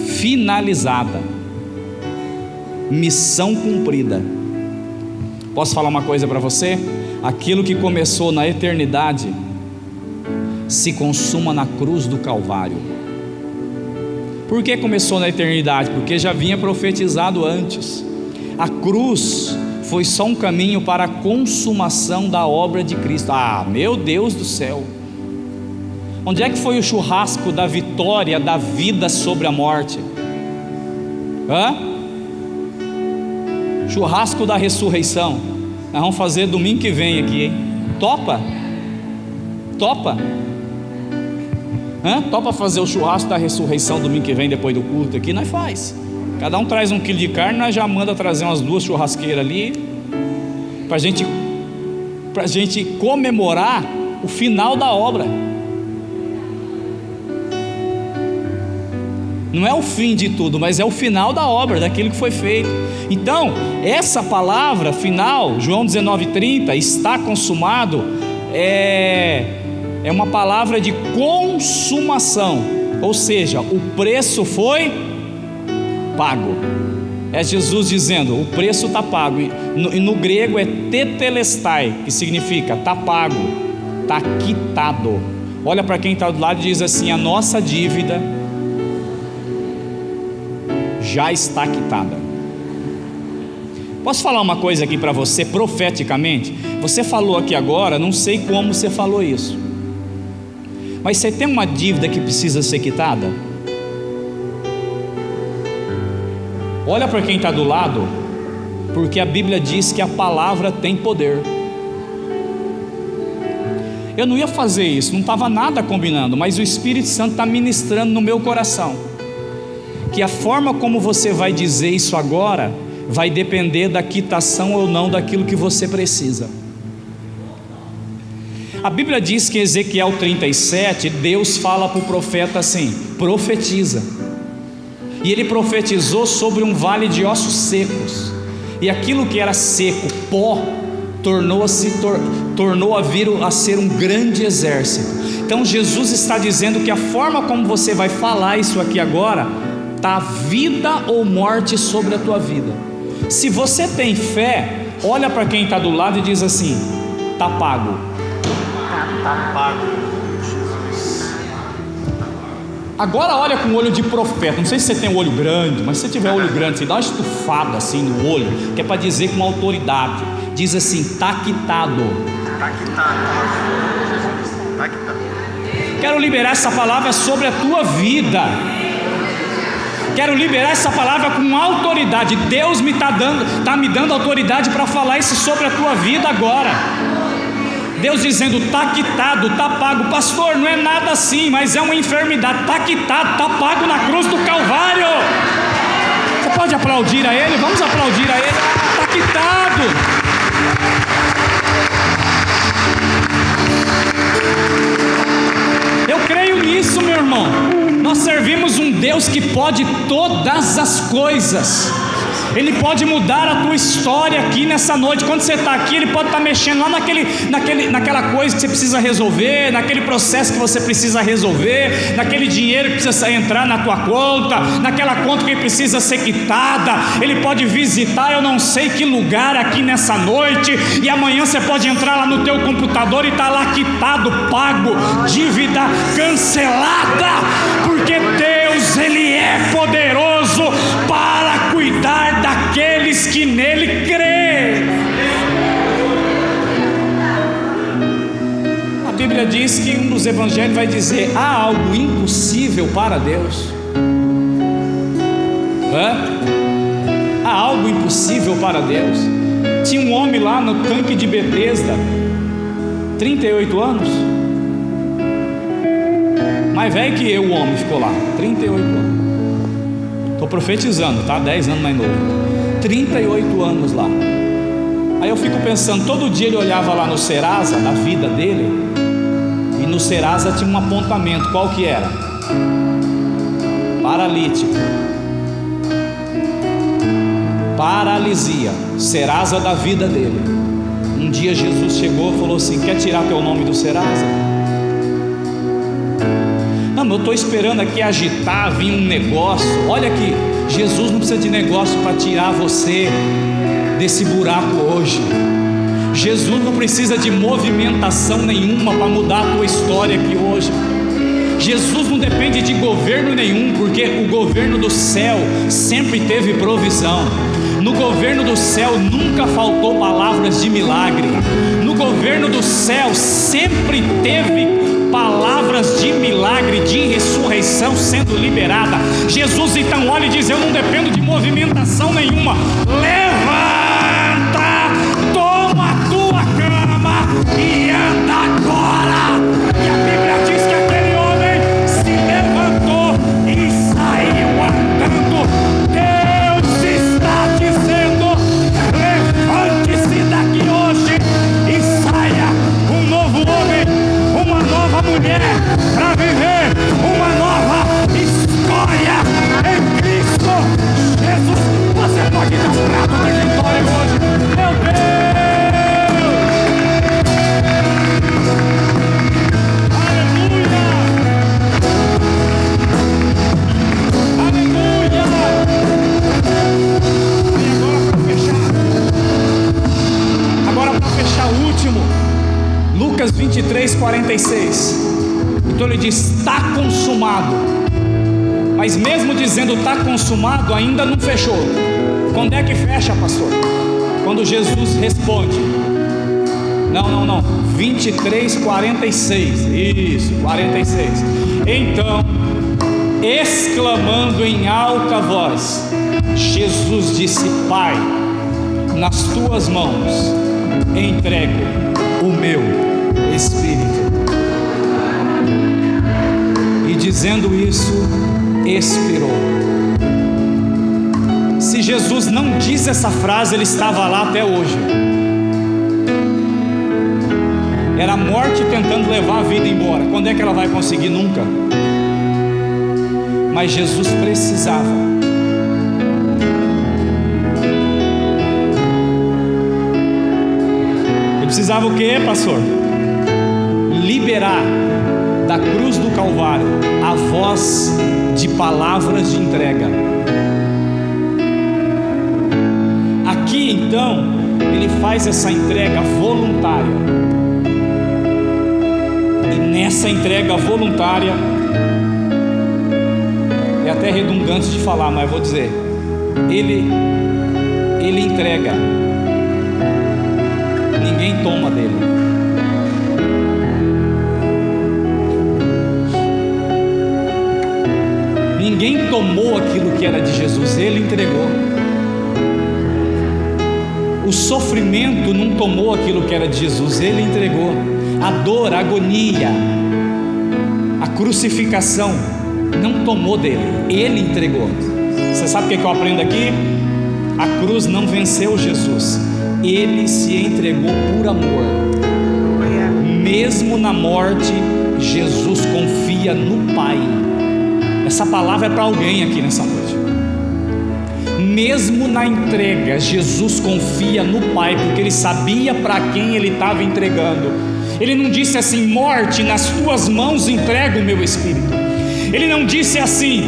Finalizada. Missão cumprida. Posso falar uma coisa para você? Aquilo que começou na eternidade se consuma na cruz do Calvário. Por que começou na eternidade? Porque já vinha profetizado antes. A cruz foi só um caminho para a consumação da obra de Cristo. Meu Deus do céu! Onde é que foi o churrasco da vitória da vida sobre a morte? Churrasco da ressurreição. Nós vamos fazer domingo que vem aqui, hein? Topa? Topa? Topa fazer o churrasco da ressurreição domingo que vem, depois do culto aqui? Nós faz. Cada um traz 1 quilo de carne, nós já manda trazer umas 2 churrasqueiras ali, para a gente comemorar o final da obra. Não é o fim de tudo, mas é o final da obra, daquilo que foi feito. Então, essa palavra final, João 19:30, está consumado, é uma palavra de consumação, ou seja, o preço foi pago. É Jesus dizendo, o preço está pago. E no grego é tetelestai, que significa está pago, está quitado. Olha para quem está do lado e diz assim: a nossa dívida já está quitada. Posso falar uma coisa aqui para você profeticamente? Você falou aqui agora, não sei como você falou isso, mas você tem uma dívida que precisa ser quitada? Olha para quem está do lado, porque a Bíblia diz que a palavra tem poder. Eu não ia fazer isso, não estava nada combinando, mas o Espírito Santo está ministrando no meu coração que a forma como você vai dizer isso agora vai depender da quitação ou não daquilo que você precisa. A Bíblia diz que em Ezequiel 37, Deus fala para o profeta assim: profetiza. E ele profetizou sobre um vale de ossos secos, e aquilo que era seco, pó, tornou a vir a ser um grande exército. Então Jesus está dizendo que a forma como você vai falar isso aqui agora está vida ou morte sobre a tua vida. Se você tem fé, olha para quem está do lado e diz assim: está pago. Está pago. Agora olha com o olho de profeta. Não sei se você tem um olho grande, mas se você tiver olho grande, você dá uma estufada assim no olho, que é para dizer com autoridade. Diz assim: está quitado. Está quitado. Está quitado. Quero liberar essa palavra sobre a tua vida. Quero liberar essa palavra com autoridade. Deus está me dando autoridade para falar isso sobre a tua vida agora. Deus dizendo: está quitado, está pago. Pastor, não é nada assim, mas é uma enfermidade. Está quitado, está pago na cruz do Calvário. Você pode aplaudir a Ele? Vamos aplaudir a Ele. Está quitado. Eu creio nisso, meu irmão. Nós servimos um Deus que pode todas as coisas. Ele pode mudar a tua história aqui nessa noite. Quando você está aqui, Ele pode estar mexendo lá naquela coisa que você precisa resolver, naquele processo que você precisa resolver, naquele dinheiro que precisa entrar na tua conta, naquela conta que precisa ser quitada. Ele pode visitar eu não sei que lugar aqui nessa noite, e amanhã você pode entrar lá no teu computador e está lá quitado, pago, dívida cancelada, porque Deus, Ele é poderoso para cuidar daqueles que nele crêem. A Bíblia diz que um dos evangelhos vai dizer: há algo impossível para Deus? Há algo impossível para Deus? Tinha um homem lá no tanque de Betesda, 38 anos, mais velho que eu. O homem ficou lá 38 anos. Estou profetizando, tá? 10 anos mais novo. 38 anos lá. Aí eu fico pensando, todo dia ele olhava lá no Serasa, da vida dele, e no Serasa tinha um apontamento. Qual que era? Paralítico, paralisia, Serasa da vida dele. Um dia Jesus chegou e falou assim: quer tirar teu nome do Serasa? Não, eu estou esperando aqui agitar, vir um negócio. Olha aqui, Jesus não precisa de negócio para tirar você desse buraco hoje. Jesus não precisa de movimentação nenhuma para mudar a tua história aqui hoje. Jesus não depende de governo nenhum, porque o governo do céu sempre teve provisão. No governo do céu nunca faltou palavras de milagre. No governo do céu sempre teve palavras de milagre, de ressurreição sendo liberada. Jesus então olha e diz: eu não dependo de movimentação nenhuma. Levanta, toma a tua cama e anda agora. E a Bíblia diz que aquele homem se levantou e saiu andando. Deus está dizendo: levante-se daqui hoje e saia um novo homem, uma nova mulher, para viver uma nova história em Cristo Jesus. Você pode dar um prato de vitória hoje, meu Deus! Aleluia! Aleluia! E agora para fechar o último, Lucas 23:46. Então ele diz: está consumado. Mas mesmo dizendo está consumado, ainda não fechou. Quando é que fecha, pastor? Quando Jesus responde. Não, 23:46. Isso, 46. Então, exclamando em alta voz, Jesus disse: Pai, nas tuas mãos entrego o meu espírito. E dizendo isso, expirou. Se Jesus não diz essa frase, ele estava lá até hoje. Era a morte tentando levar a vida embora. Quando é que ela vai conseguir? Nunca. Mas Jesus precisava. Ele precisava o quê, pastor? Liberar da cruz do Calvário a voz de palavras de entrega. Aqui então ele faz essa entrega voluntária. E nessa entrega voluntária, é até redundante de falar, mas vou dizer, ele entrega, ninguém toma dele. Ninguém tomou aquilo que era de Jesus, ele entregou. O sofrimento não tomou aquilo que era de Jesus, ele entregou. A dor, a agonia, a crucificação não tomou dele, ele entregou. Você sabe o que eu aprendo aqui? A cruz não venceu Jesus, ele se entregou por amor. Mesmo na morte, Jesus confia no Pai. Essa palavra é para alguém aqui nessa noite. Mesmo na entrega, Jesus confia no Pai, porque ele sabia para quem ele estava entregando. Ele não disse assim: morte, nas tuas mãos entrego o meu espírito. Ele não disse assim: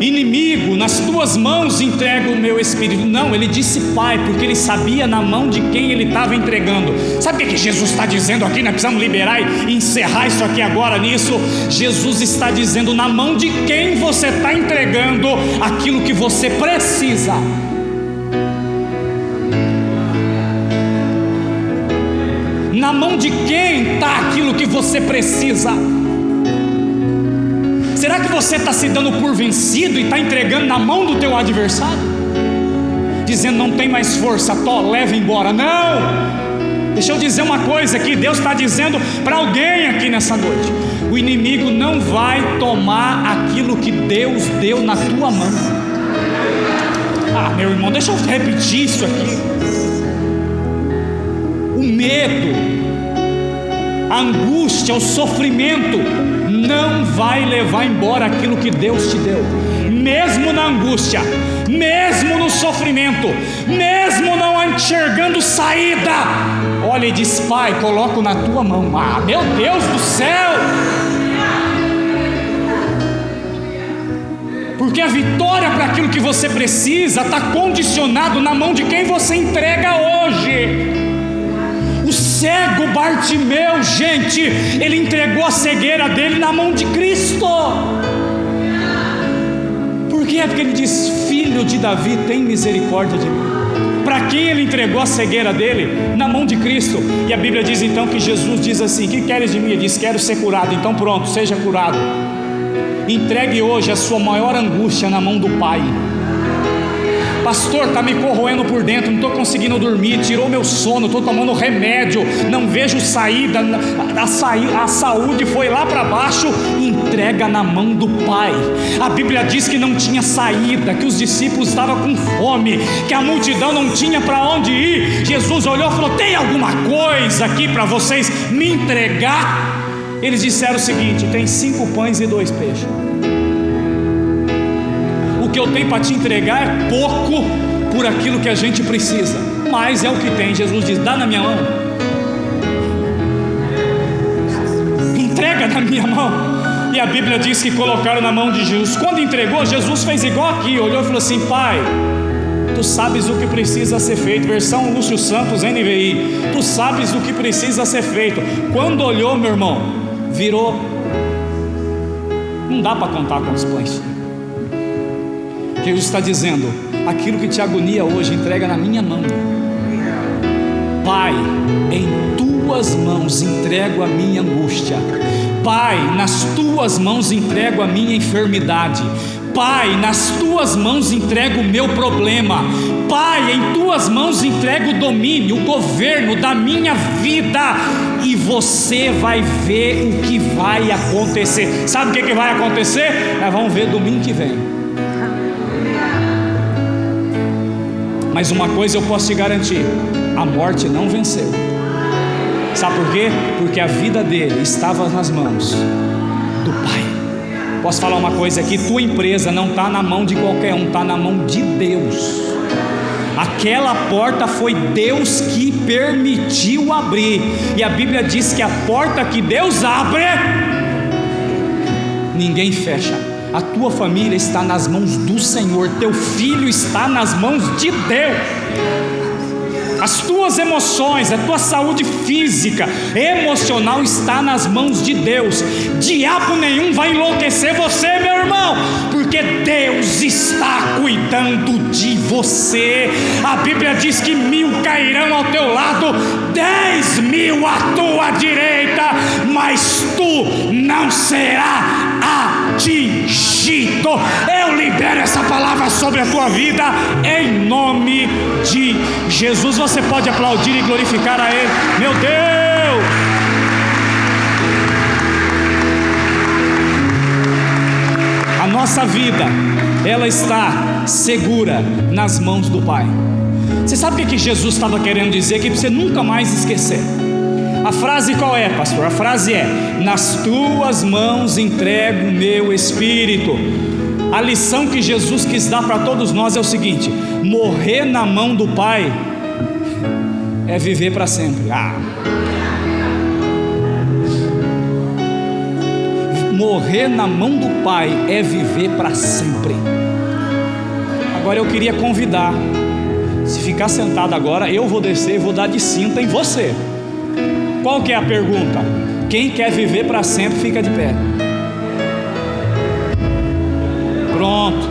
inimigo, nas tuas mãos entrego o meu espírito. Não, ele disse Pai, porque ele sabia na mão de quem ele estava entregando. Sabe o que Jesus está dizendo aqui? Nós precisamos liberar e encerrar isso aqui agora nisso. Jesus está dizendo: na mão de quem você está entregando aquilo que você precisa. Na mão de quem está aquilo que você precisa? Será que você está se dando por vencido e está entregando na mão do teu adversário? Dizendo: não tem mais força, leva embora. Não! Deixa eu dizer uma coisa aqui, Deus está dizendo para alguém aqui nessa noite: o inimigo não vai tomar aquilo que Deus deu na tua mão. Ah, meu irmão, deixa eu repetir isso aqui. O medo, a angústia, o sofrimento não vai levar embora aquilo que Deus te deu. Mesmo na angústia, mesmo no sofrimento, mesmo não enxergando saída, olha e diz: Pai, coloco na tua mão. Ah, meu Deus do céu! Porque a vitória para aquilo que você precisa está condicionado na mão de quem você entrega hoje. O cego Bartimeu, gente, ele entregou a cegueira dele na mão de Cristo. Por quê? Porque ele diz: filho de Davi, tem misericórdia de mim. Para quem ele entregou a cegueira dele? Na mão de Cristo. E a Bíblia diz então que Jesus diz assim: que queres de mim? Ele diz: quero ser curado. Então pronto, seja curado. Entregue hoje a sua maior angústia na mão do Pai. Pastor, está me corroendo por dentro, não estou conseguindo dormir, tirou meu sono, estou tomando remédio, não vejo saída, a saúde foi lá para baixo. Entrega na mão do Pai. A Bíblia diz que não tinha saída, que os discípulos estavam com fome, que a multidão não tinha para onde ir. Jesus olhou e falou: tem alguma coisa aqui para vocês me entregar? Eles disseram o seguinte: tem 5 pães e 2 peixes. O que eu tenho para te entregar é pouco por aquilo que a gente precisa, mas é o que tem. Jesus diz: dá na minha mão, entrega na minha mão. E a Bíblia diz que colocaram na mão de Jesus. Quando entregou, Jesus fez igual aqui, olhou e falou assim: Pai, tu sabes o que precisa ser feito. Versão Lúcio Santos, NVI. Tu sabes o que precisa ser feito. Quando olhou, meu irmão, virou. Não dá para contar quantos pães. Jesus está dizendo: aquilo que te agonia hoje, entrega na minha mão. Pai, em tuas mãos entrego a minha angústia. Pai, nas tuas mãos entrego a minha enfermidade. Pai, nas tuas mãos entrego o meu problema. Pai, em tuas mãos entrego o domínio, o governo da minha vida. E você vai ver o que vai acontecer. Sabe o que vai acontecer? Nós vamos ver domingo que vem. Mas uma coisa eu posso te garantir: a morte não venceu. Sabe por quê? Porque a vida dele estava nas mãos do Pai. Posso falar uma coisa aqui? Tua empresa não está na mão de qualquer um, está na mão de Deus. Aquela porta foi Deus que permitiu abrir. E a Bíblia diz que a porta que Deus abre, ninguém fecha. A tua família está nas mãos do Senhor. Teu filho está nas mãos de Deus. As tuas emoções, a tua saúde física, emocional está nas mãos de Deus. Diabo nenhum vai enlouquecer você, meu irmão, porque Deus está cuidando de você. A Bíblia diz que 1000 cairão ao teu lado, 10.000 à tua direita, mas tu não será atingido. Eu libero essa palavra sobre a tua vida em nome de Jesus. Você pode aplaudir e glorificar a Ele. Meu Deus! A nossa vida, ela está segura nas mãos do Pai. Você sabe o que Jesus estava querendo dizer? Que você nunca mais esquecer. A frase qual é, pastor? A frase é: nas tuas mãos entrego o meu espírito. A lição que Jesus quis dar para todos nós é o seguinte: morrer na mão do Pai é viver para sempre. Morrer na mão do Pai é viver para sempre. Agora eu queria convidar, se ficar sentado agora, eu vou descer e vou dar de cinta em você. Qual que é a pergunta? Quem quer viver para sempre, fica de pé. Pronto.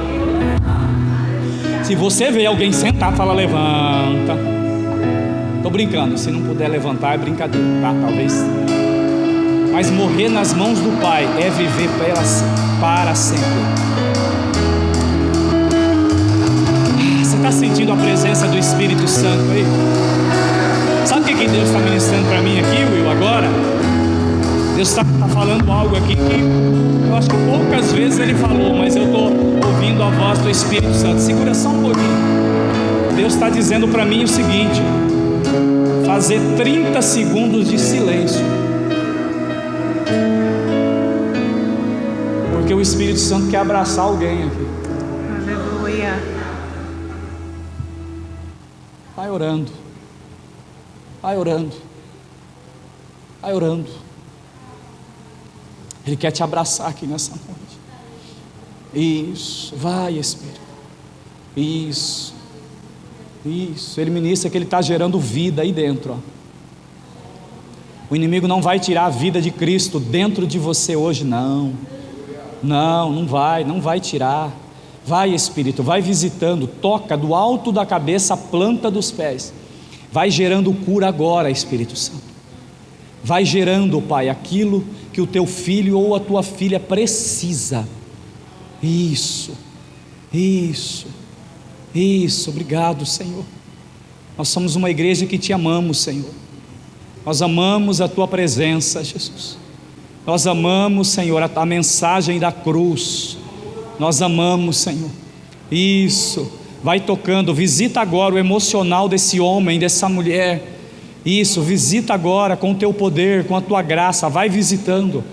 Se você vê alguém sentado, fala: levanta. Estou brincando, se não puder levantar é brincadeira, tá? Talvez. Mas morrer nas mãos do Pai é viver para sempre. Você está sentindo a presença do Espírito Santo aí? Sabe o que Deus está ministrando para mim aqui, Will, agora? Deus está falando algo aqui que eu acho que poucas vezes Ele falou, mas eu estou ouvindo a voz do Espírito Santo. Segura só um pouquinho. Deus está dizendo para mim o seguinte: fazer 30 segundos de silêncio, porque o Espírito Santo quer abraçar alguém aqui. Aleluia. Vai orando, vai orando, vai orando. Ele quer te abraçar aqui nessa noite. Isso, vai, Espírito. Isso. Ele ministra que Ele está gerando vida aí dentro, ó. O inimigo não vai tirar a vida de Cristo dentro de você hoje, não. Não vai tirar. Vai, Espírito, vai visitando, toca do alto da cabeça à planta dos pés, vai gerando cura agora, Espírito Santo. Vai gerando, Pai, aquilo que o teu filho ou a tua filha precisa. Isso, obrigado, Senhor. Nós somos uma igreja que te amamos, Senhor. Nós amamos a tua presença, Jesus. Nós amamos, Senhor, a mensagem da cruz. Nós amamos, Senhor. Isso, vai tocando, visita agora o emocional desse homem, dessa mulher. Isso, visita agora com o teu poder, com a tua graça, vai visitando.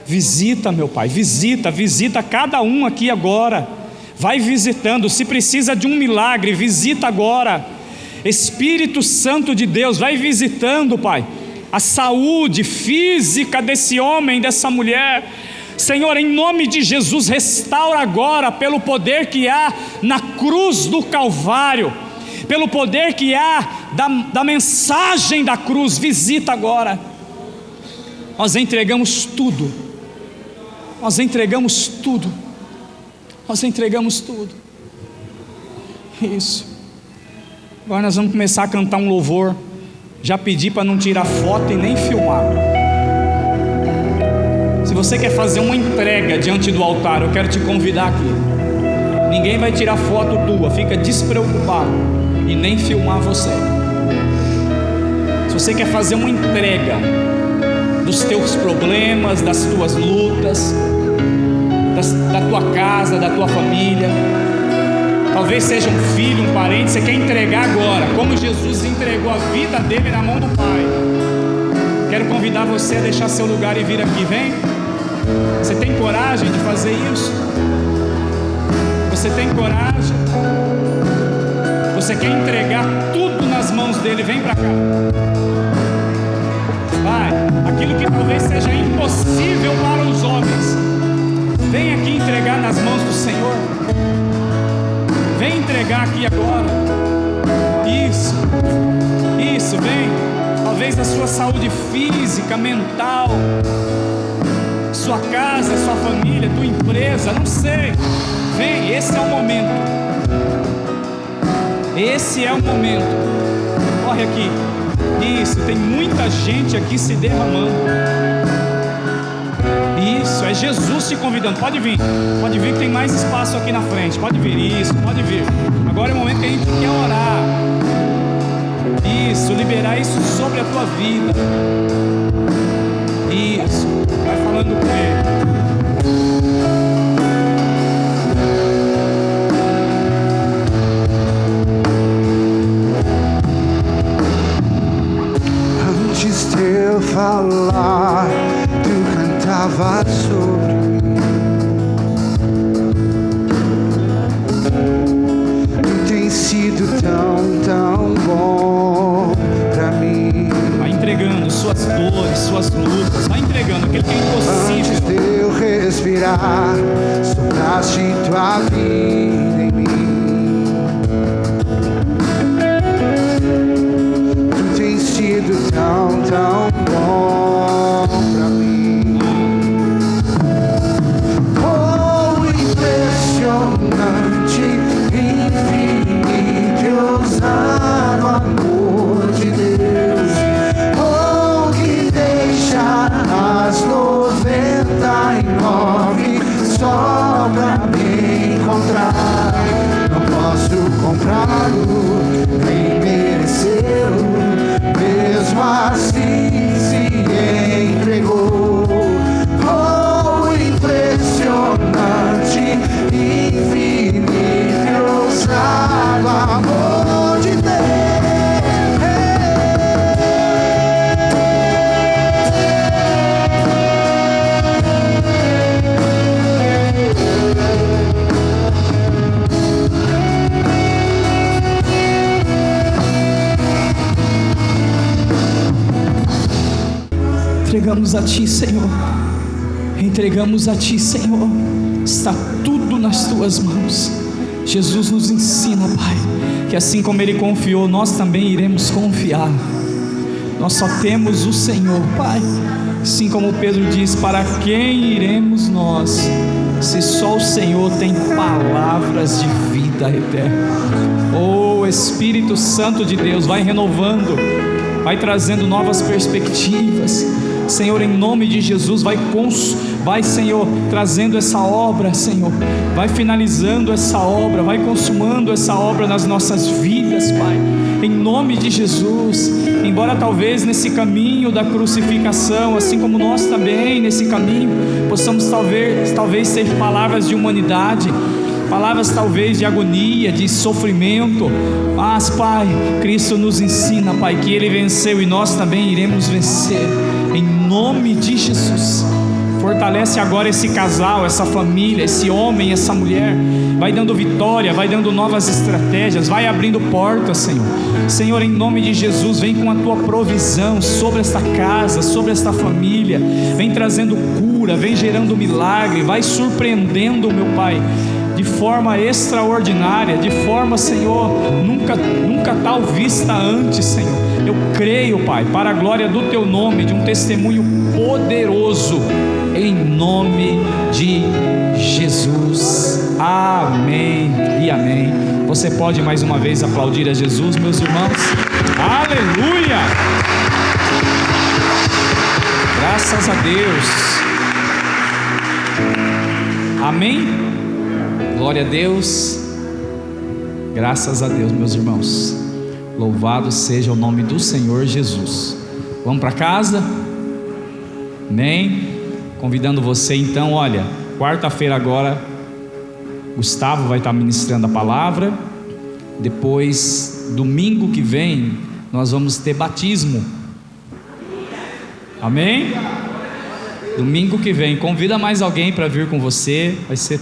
Visita, meu Pai, visita cada um aqui agora. Vai visitando, se precisa de um milagre, visita agora. Espírito Santo de Deus, vai visitando, Pai, a saúde física desse homem, dessa mulher. Senhor, em nome de Jesus, restaura agora, pelo poder que há na cruz do Calvário, pelo poder que há da mensagem da cruz, visita agora. Nós entregamos tudo, isso. Agora nós vamos começar a cantar um louvor. Já pedi para não tirar foto e nem filmar. Se você quer fazer uma entrega diante do altar, eu quero te convidar aqui. Ninguém vai tirar foto tua, fica despreocupado e nem filmar você. Se você quer fazer uma entrega dos teus problemas, das tuas lutas, da tua casa, da tua família, talvez seja um filho, um parente, você quer entregar agora, como Jesus entregou a vida dele na mão do Pai. Quero convidar você a deixar seu lugar e vir aqui, vem. Você tem coragem de fazer isso? Você tem coragem? Você quer entregar tudo nas mãos dele? Vem para cá. Vai, aquilo que talvez seja impossível para os homens, vem aqui entregar nas mãos do Senhor. Vem entregar aqui agora. Isso, vem. Talvez a sua saúde física, mental, sua casa, sua família, tua empresa, não sei. Vem, esse é o momento. Corre aqui. Isso, tem muita gente aqui se derramando. Isso, é Jesus te convidando. Pode vir que tem mais espaço aqui na frente. Pode vir, isso, pode vir. Agora é o momento que a gente quer orar. Isso, liberar isso sobre a tua vida. Isso, vai falando com ele. Antes de eu falar, tu cantava sobre mim. Tu tem sido tão bom pra mim. Vai entregando suas dores, suas lutas. Vai entregando aquilo que é impossível. Antes de eu respirar, sopraste tua vida em mim. Tu tens sido tão bom pra mim. Oh, impressionante, infinito e ousado amor de Deus. Oh, que deixa as 99 só pra me encontrar. Não posso comprá-lo, nem merecê-lo. Mesmo assim se entregou. Oh, impressionante, infinito e ousado amor de Deus. Entregamos a Ti, Senhor. Entregamos a Ti, Senhor. Está tudo nas Tuas mãos. Jesus nos ensina, Pai, que assim como Ele confiou, nós também iremos confiar. Nós só temos o Senhor, Pai. Assim como Pedro diz: para quem iremos nós? se só o Senhor tem palavras de vida eterna. Oh, Espírito Santo de Deus, vai renovando, vai trazendo novas perspectivas. Senhor, em nome de Jesus, vai, Senhor, trazendo essa obra, Senhor, vai finalizando essa obra, vai consumando essa obra nas nossas vidas, Pai, em nome de Jesus. Embora talvez nesse caminho da crucificação, assim como nós também nesse caminho, possamos talvez ter palavras de humanidade, palavras talvez de agonia, de sofrimento, mas Pai, Cristo nos ensina, Pai, que Ele venceu e nós também iremos vencer, em nome de Jesus. Fortalece agora esse casal, essa família, esse homem, essa mulher, vai dando vitória, vai dando novas estratégias, vai abrindo portas, Senhor. Senhor, em nome de Jesus, vem com a Tua provisão sobre esta casa, sobre esta família, vem trazendo cura, vem gerando milagre, vai surpreendendo, meu Pai, de forma extraordinária, de forma, Senhor, nunca tal vista antes, Senhor. Eu creio, Pai, para a glória do Teu nome, de um testemunho poderoso, em nome de Jesus. Amém e amém. Você pode mais uma vez aplaudir a Jesus, meus irmãos? Aleluia! Graças a Deus. Amém? Glória a Deus. Graças a Deus, meus irmãos. Louvado seja o nome do Senhor Jesus. Vamos para casa? Amém? Convidando você então, olha, quarta-feira agora, Gustavo vai estar ministrando a palavra. Depois, domingo que vem, nós vamos ter batismo. Amém? Domingo que vem, convida mais alguém para vir com você, vai ser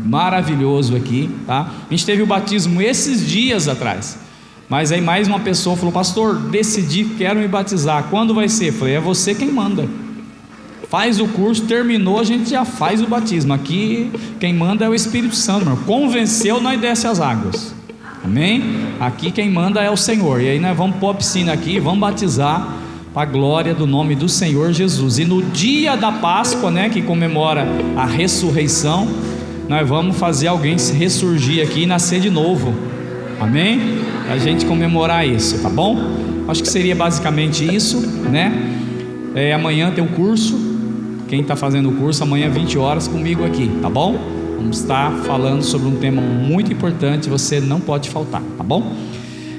maravilhoso aqui, tá? A gente teve o batismo esses dias atrás, mas aí mais uma pessoa falou: pastor, decidi, quero me batizar, quando vai ser? Eu falei: é você quem manda. Faz o curso, terminou, a gente já faz o batismo. Aqui quem manda é o Espírito Santo, irmão. Convenceu, nós desce as águas. Amém? Aqui quem manda é o Senhor. E aí nós vamos pôr a piscina aqui, vamos batizar para a glória do nome do Senhor Jesus. E no dia da Páscoa, né, que comemora a ressurreição, nós vamos fazer alguém ressurgir aqui e nascer de novo. Amém? Para a gente comemorar isso, tá bom? Acho que seria basicamente isso, né? Amanhã tem um curso. Quem está fazendo o curso, amanhã 20 horas comigo aqui, tá bom? Vamos estar falando sobre um tema muito importante, você não pode faltar, tá bom?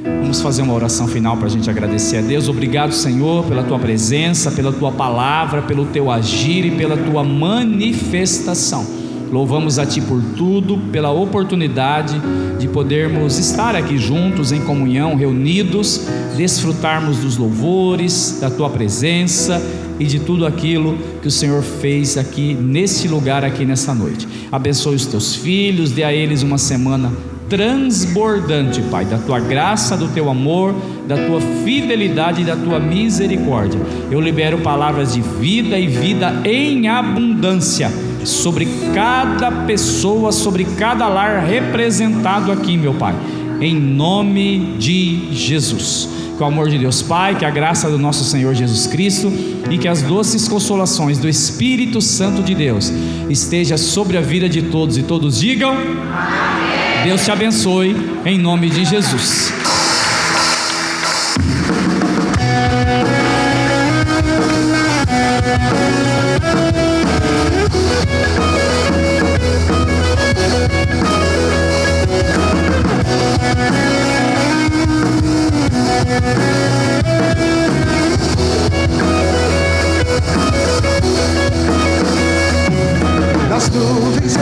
Vamos fazer uma oração final para a gente agradecer a Deus. Obrigado, Senhor, pela Tua presença, pela Tua palavra, pelo Teu agir e pela Tua manifestação. Louvamos a Ti por tudo, pela oportunidade de podermos estar aqui juntos em comunhão, reunidos, desfrutarmos dos louvores, da Tua presença e de tudo aquilo que o Senhor fez aqui neste lugar, aqui nessa noite. Abençoe os Teus filhos, dê a eles uma semana transbordante, Pai, da Tua graça, do Teu amor, da Tua fidelidade e da Tua misericórdia. Eu libero palavras de vida e vida em abundância sobre cada pessoa, sobre cada lar representado aqui, meu Pai, em nome de Jesus. Com o amor de Deus Pai, que a graça do nosso Senhor Jesus Cristo e que as doces consolações do Espírito Santo de Deus esteja sobre a vida de todos, e todos digam amém. Deus te abençoe em nome de Jesus. Nas nuvens